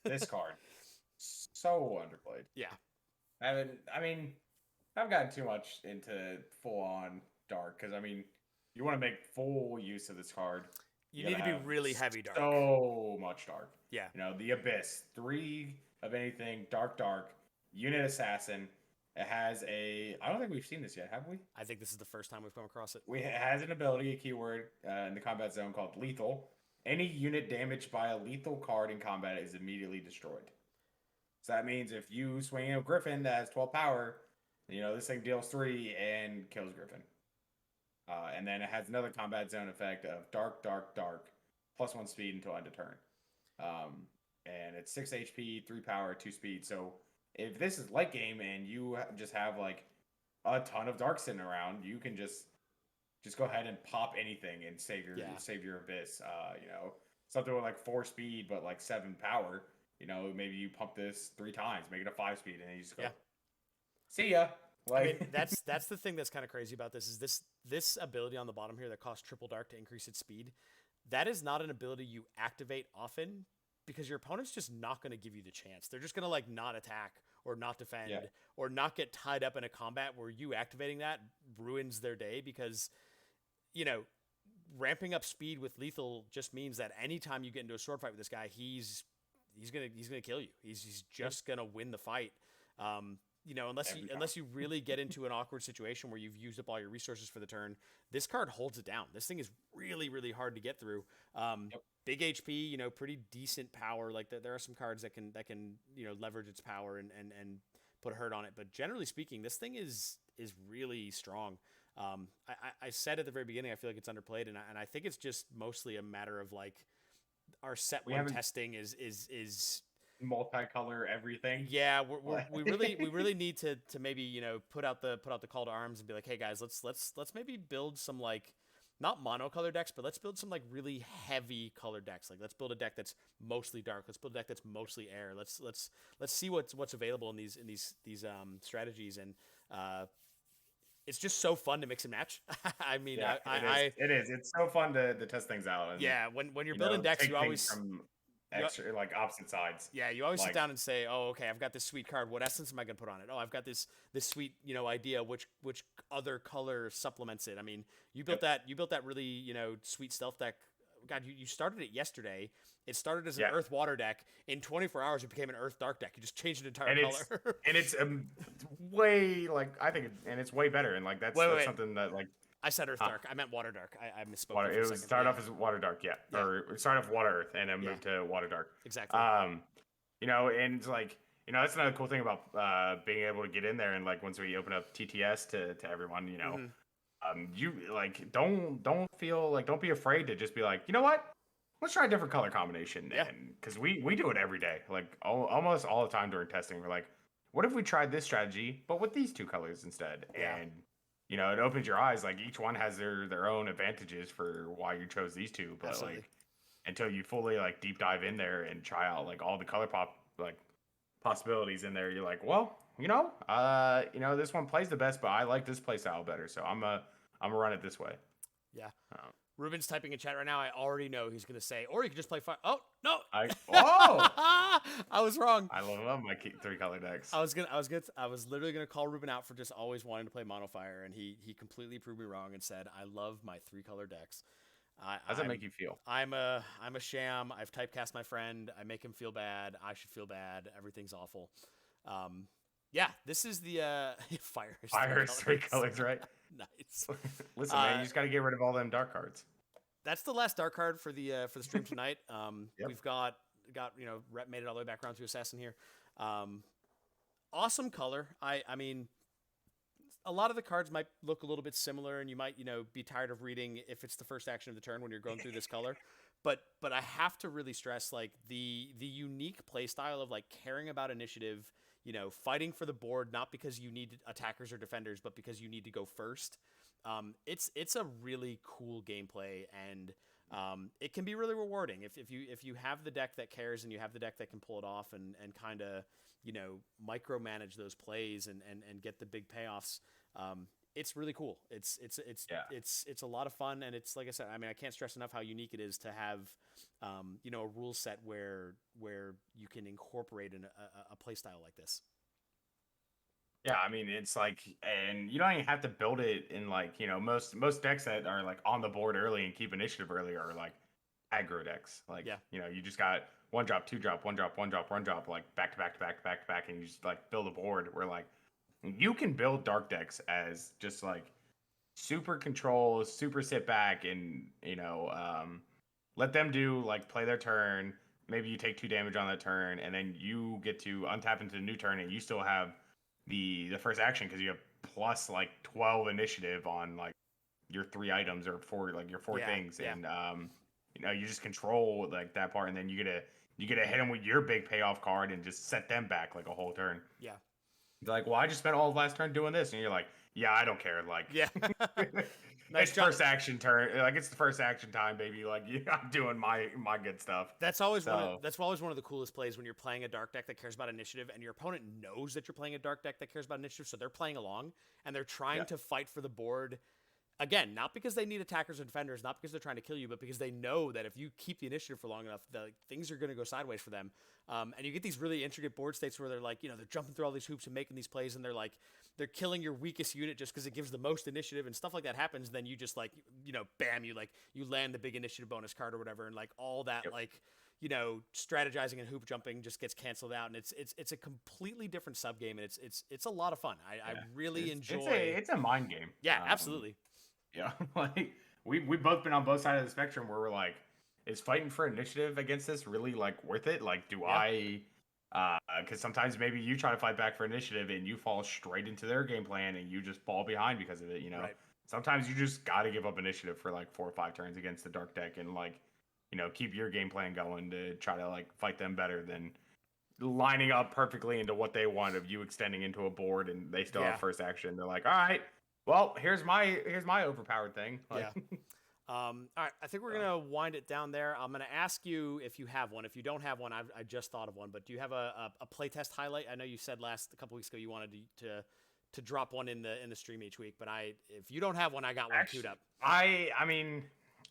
This card, so underplayed. Yeah. I haven't gotten too much into full on Dark because you want to make full use of this card. You need to be really heavy Dark. So much Dark. Yeah. The Abyss, 3 of anything, Dark, Unit Assassin. It has I don't think we've seen this yet, have we? I think this is the first time we've come across it. It has an ability, a keyword in the combat zone called Lethal. Any unit damaged by a lethal card in combat is immediately destroyed. So that means if you swing a Griffin that has 12 power, this thing deals 3 and kills Griffin. And then it has another combat zone effect of Dark, +1 speed until end of turn. And it's 6 HP, 3 power, 2 speed. So if this is late game and you just have like a ton of Dark sitting around, you can just go ahead and pop anything and save your Abyss. Something with like 4 speed but like 7 power. Maybe you pump this 3 times, make it a 5 speed, and then you just go, see ya. Like, that's the thing that's kind of crazy about this is this ability on the bottom here that costs triple Dark to increase its speed. That is not an ability you activate often because your opponent's just not going to give you the chance. They're just going to like not attack or not defend or not get tied up in a combat where you activating that ruins their day because ramping up speed with lethal just means that anytime you get into a sword fight with this guy, he's gonna kill you. He's just gonna win the fight. unless you really get into an awkward situation where you've used up all your resources for the turn, this card holds it down. This thing is really, really hard to get through. Big HP, pretty decent power. Like there are some cards that can leverage its power and put a hurt on it. But generally speaking, this thing is really strong. I said at the very beginning, I feel like it's underplayed, and I think it's just mostly a matter of like our set one testing is multicolor everything. Yeah, we really need to maybe put out the call to arms and be like, hey guys, let's maybe build some like not monocolor decks, but let's build some like really heavy color decks. Like let's build a deck that's mostly dark. Let's build a deck that's mostly air. Let's see what's available in these strategies, and it's just so fun to mix and match. I mean, yeah, it is. It's so fun to test things out. And, yeah, when you're building decks, you always from extra like opposite sides. Yeah, you always sit down and say, "Oh, okay, I've got this sweet card. What essence am I going to put on it? Oh, I've got this sweet idea. Which other color supplements it? I mean, you built that really sweet stealth deck. God, you started it yesterday. It started as an Earth Water deck. In 24 hours, it became an Earth Dark deck. You just changed an entire color. And it's way it's way better. And like that's something that like I said Earth Dark. I meant Water Dark. I misspoke. Water, it was started off as Water Dark, or it started off Water Earth and then moved to Water Dark. Exactly. And it's like that's another cool thing about being able to get in there and like once we open up TTS to everyone, you like don't be afraid to just be like, you know what? Let's try a different color combination. Yeah. And because we do it every day, like almost all the time during testing, we're like, what if we tried this strategy but with these two colors instead? Yeah. And it opens your eyes. Like each one has their own advantages for why you chose these two. But Absolutely. like until you fully like deep dive in there and try out like all the color possibilities in there, you're like, well, this one plays the best, but I like this play style better, so I'm gonna run it this way. Yeah. Ruben's typing in chat right now. I already know he's gonna say, or you can just play fire. Oh no! I was wrong. I love my 3-color decks. I was literally gonna call Ruben out for just always wanting to play mono fire, and he completely proved me wrong and said, I love my 3-color decks. How does that make you feel? I'm a sham. I've typecast my friend. I make him feel bad. I should feel bad. Everything's awful. Yeah, this is the fire. Fire is 3 colors, right? Nice. Listen, man, you just got to get rid of all them dark cards. That's the last dark card for the stream tonight. Yep. We've got Rep made it all the way back around to Assassin here. Awesome color. I mean, a lot of the cards might look a little bit similar, and you might be tired of reading if it's the first action of the turn when you're going through this color. But I have to really stress like the unique play style of like caring about initiative. Fighting for the board, not because you need attackers or defenders, but because you need to go first. It's a really cool gameplay, and it can be really rewarding if you have the deck that cares and you have the deck that can pull it off and kind of micromanage those plays and get the big payoffs. It's really cool. It's a lot of fun, and it's like I said. I mean, I can't stress enough how unique it is to have a rule set where you can incorporate a play style like this. Yeah, I mean, it's like, and you don't even have to build it in like most decks that are like on the board early and keep initiative early are like aggro decks. Like you just got 1-drop, 2-drop, 1-drop, 1-drop, 1-drop, like back to back to back to back to back, and you just like build a board where like. You can build dark decks as just like super control, super sit back, and let them do like play their turn. Maybe you take 2 damage on that turn, and then you get to untap into the new turn, and you still have the first action because you have plus like 12 initiative on like your 3 items or 4 things, and you just control like that part, and then you get to hit them with your big payoff card and just set them back like a whole turn. Yeah. They're like, well, I just spent all of last turn doing this, and you're like, yeah, I don't care. Like, yeah, nice first action turn. Like, it's the first action time, baby. Like, I'm doing my good stuff. That's always one of the coolest plays when you're playing a dark deck that cares about initiative, and your opponent knows that you're playing a dark deck that cares about initiative, so they're playing along and they're trying to fight for the board. Again, not because they need attackers or defenders, not because they're trying to kill you, but because they know that if you keep the initiative for long enough, things are going to go sideways for them. And you get these really intricate board states where they're like, they're jumping through all these hoops and making these plays, and they're killing your weakest unit just because it gives the most initiative, and stuff like that happens. Then you just bam, you land the big initiative bonus card or whatever, and like all that strategizing and hoop jumping just gets canceled out, and it's a completely different sub game, and it's a lot of fun. I really enjoy. It's a mind game. Yeah, absolutely. Yeah, like we've both been on both sides of the spectrum where we're like, is fighting for initiative against this really like worth it? Like, do I? Because sometimes maybe you try to fight back for initiative and you fall straight into their game plan and you just fall behind because of it. Right. Sometimes you just got to give up initiative for like 4 or 5 turns against the dark deck and like, keep your game plan going to try to like fight them better than lining up perfectly into what they want of you extending into a board and they still have first action. They're like, all right, well, here's my overpowered thing. Like, yeah. All right, I think we're gonna wind it down there. I'm gonna ask you if you have one. If you don't have one, I just thought of one. But do you have a playtest highlight? I know you said a couple weeks ago you wanted to drop one in the stream each week. But if you don't have one, I got one queued up. I mean,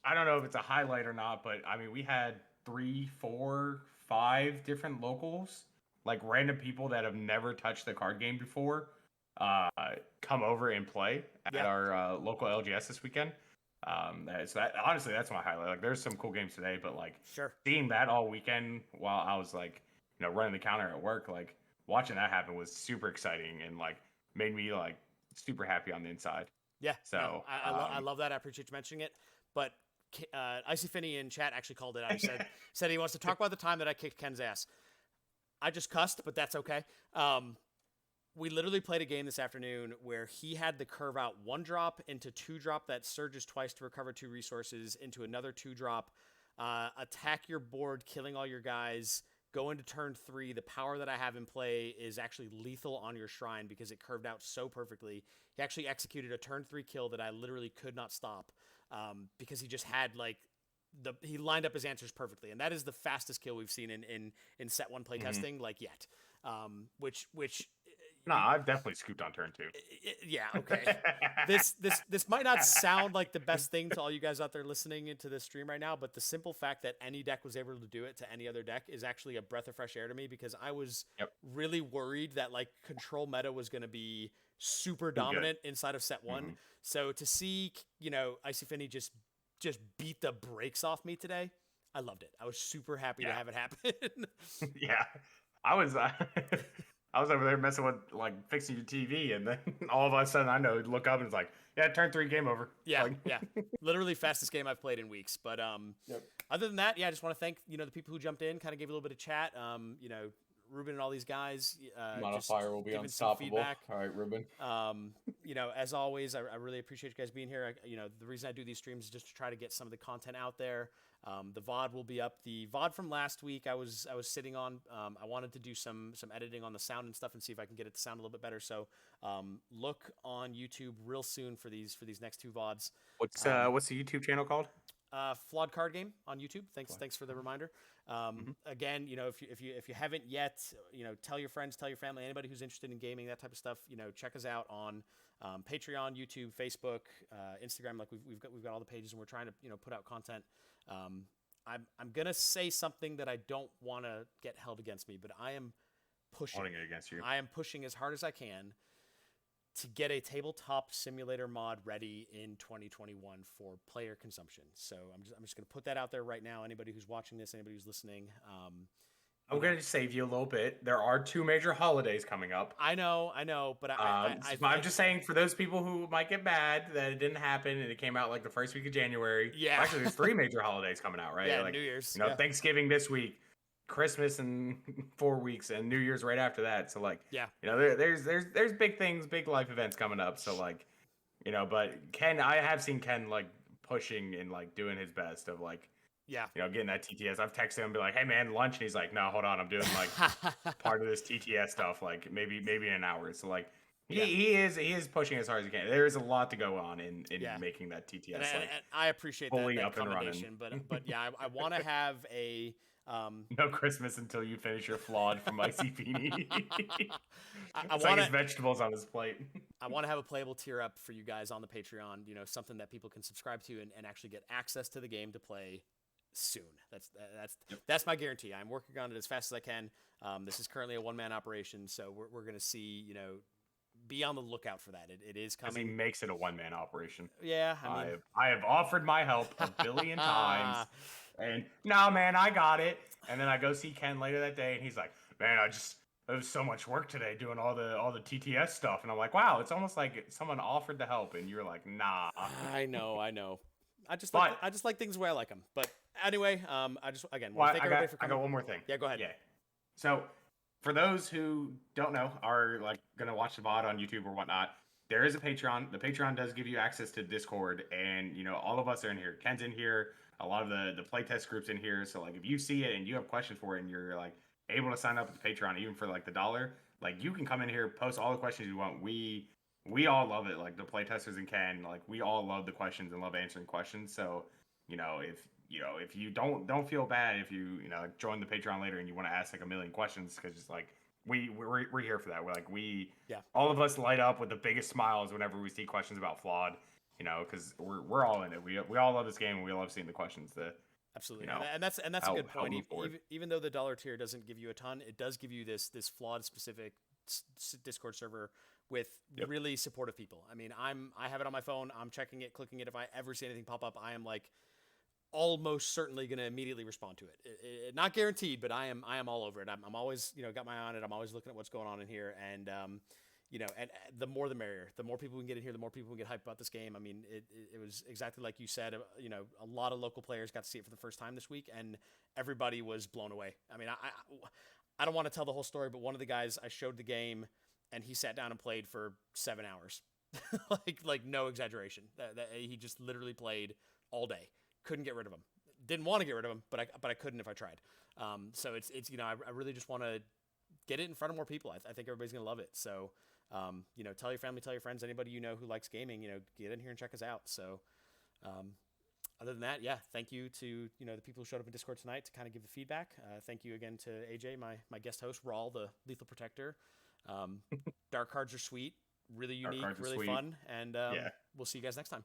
I don't know if it's a highlight or not, but I mean, we had 3, 4, 5 different locals, like random people that have never touched the card game before, come over and play at our local LGS this weekend. So that honestly, that's my highlight. Like, there's some cool games today, but like seeing that all weekend while I was like, running the counter at work, like watching that happen was super exciting and like made me like super happy on the inside. Yeah. So no, I love that. I appreciate you mentioning it. But Icy Finney in chat actually called it out. He said he wants to talk about the time that I kicked Ken's ass. I just cussed, but that's okay. We literally played a game this afternoon where he had the curve out 1-drop into 2-drop that surges twice to recover 2 resources into another 2-drop, attack your board, killing all your guys, go into turn 3. The power that I have in play is actually lethal on your shrine because it curved out so perfectly. He actually executed a turn 3 kill that I literally could not stop because he just had like he lined up his answers perfectly, and that is the fastest kill we've seen in set 1 playtesting like yet. Which no, I've definitely scooped on turn 2. Yeah, okay. This might not sound like the best thing to all you guys out there listening into this stream right now, but the simple fact that any deck was able to do it to any other deck is actually a breath of fresh air to me because I was really worried that like control meta was going to be super dominant inside of set 1. So to see, Icy Finney just beat the brakes off me today, I loved it. I was super happy to have it happen. Yeah, I was over there messing with like fixing your TV, and then all of a sudden I know look up and it's like, yeah, turn 3, game over. Yeah, like, yeah, literally fastest game I've played in weeks. But other than that, I just want to thank the people who jumped in, kind of gave a little bit of chat. Ruben and all these guys. Modifier will be unstoppable. All right, Ruben. As always, I really appreciate you guys being here. The reason I do these streams is just to try to get some of the content out there. The VOD will be up. The VOD from last week I was sitting on. I wanted to do some editing on the sound and stuff and see if I can get it to sound a little bit better. So look on YouTube real soon for these next 2 VODs. What's the YouTube channel called? Flawed Card Game on YouTube. Thanks for the reminder. Again, if you haven't yet, tell your friends, tell your family, anybody who's interested in gaming, that type of stuff. Check us out on Patreon, YouTube, Facebook, Instagram. Like we've got all the pages, and we're trying to put out content. I'm gonna say something that I don't want to get held against me, but I am pushing. Holding it against you. I am pushing as hard as I can to get a tabletop simulator mod ready in 2021 for player consumption. So I'm just going to put that out there right now. Anybody who's watching this, anybody who's listening, I'm going to save you a little bit. There are 2 major holidays coming up. I know, but I'm just saying for those people who might get mad that it didn't happen and it came out like the first week of January. Yeah. Actually, there's 3 major holidays coming out, right? Yeah, like, New Year's. Thanksgiving this week, Christmas in 4 weeks, and New Year's right after that. So like, there's big things, big life events coming up. So like, but Ken, I have seen Ken like pushing and like doing his best of like, getting that TTS. I've texted him and be like, hey man, lunch, and he's like, no, hold on, I'm doing like part of this TTS stuff, like maybe in an hour. So like, he is pushing as hard as he can. There is a lot to go on in making that TTS and I appreciate fully that up and running. But I want to have a no Christmas until you finish your flawed from Icy Feeney. I want like his vegetables on his plate. I want to have a playable tier up for you guys on the Patreon. Something that people can subscribe to and actually get access to the game to play soon. That's my guarantee. I'm working on it as fast as I can. This is currently a 1-man operation, so we're going to see. Be on the lookout for that. It is coming. He makes it a 1-man operation. Yeah, I have offered my help a billion times. And nah, man, I got it. And then I go see Ken later that day, and he's like, man, it was so much work today doing all the TTS stuff. And I'm like, wow, it's almost like someone offered to help, and you're like, nah. I know. I just But- like things the way I like them. But anyway, I just again Well, want to thank everybody for I coming. got one more thing. Yeah, go ahead. Yeah. So, for those who don't know, are like gonna watch the VOD on YouTube or whatnot, there is a Patreon. The Patreon does give you access to Discord, and all of us are in here. Ken's in here. A lot of the playtest groups in here. So like, if you see it and you have questions for it, and you're like able to sign up with the Patreon, even for like the $1, like you can come in here, post all the questions you want. We all love it. Like the playtesters and Ken, like we all love the questions and love answering questions. So if you don't feel bad if you join the Patreon later and you want to ask like a million questions, because it's like we're here for that. All of us light up with the biggest smiles whenever we see questions about Flawed, because we're all in it. We all love this game and we love seeing the questions. Absolutely, and that's a good point. Even though the $1 tier doesn't give you a ton, it does give you this Flawed specific Discord server with really supportive people. I mean, I have it on my phone. I'm checking it, clicking it. If I ever see anything pop up, I am like almost certainly going to immediately respond to it. Not guaranteed, but I am all over it. I'm always got my eye on it. I'm always looking at what's going on in here, and and the more the merrier. The more people we can get in here, the more people we can get hyped about this game. I mean, it was exactly like you said. A lot of local players got to see it for the first time this week, and everybody was blown away. I mean, I don't want to tell the whole story, but one of the guys, I showed the game, and he sat down and played for 7 hours, like no exaggeration. That he just literally played all day. Couldn't get rid of him. Didn't want to get rid of him, but I couldn't if I tried. So it's I really just want to get it in front of more people. I think everybody's gonna love it. So tell your family, tell your friends, anybody who likes gaming, get in here and check us out. So other than that, yeah, thank you to the people who showed up in Discord tonight to kind of give the feedback. Thank you again to AJ, my guest host, Rawl, the Lethal Protector. Dark cards are sweet, really unique, really fun, and we'll see you guys next time.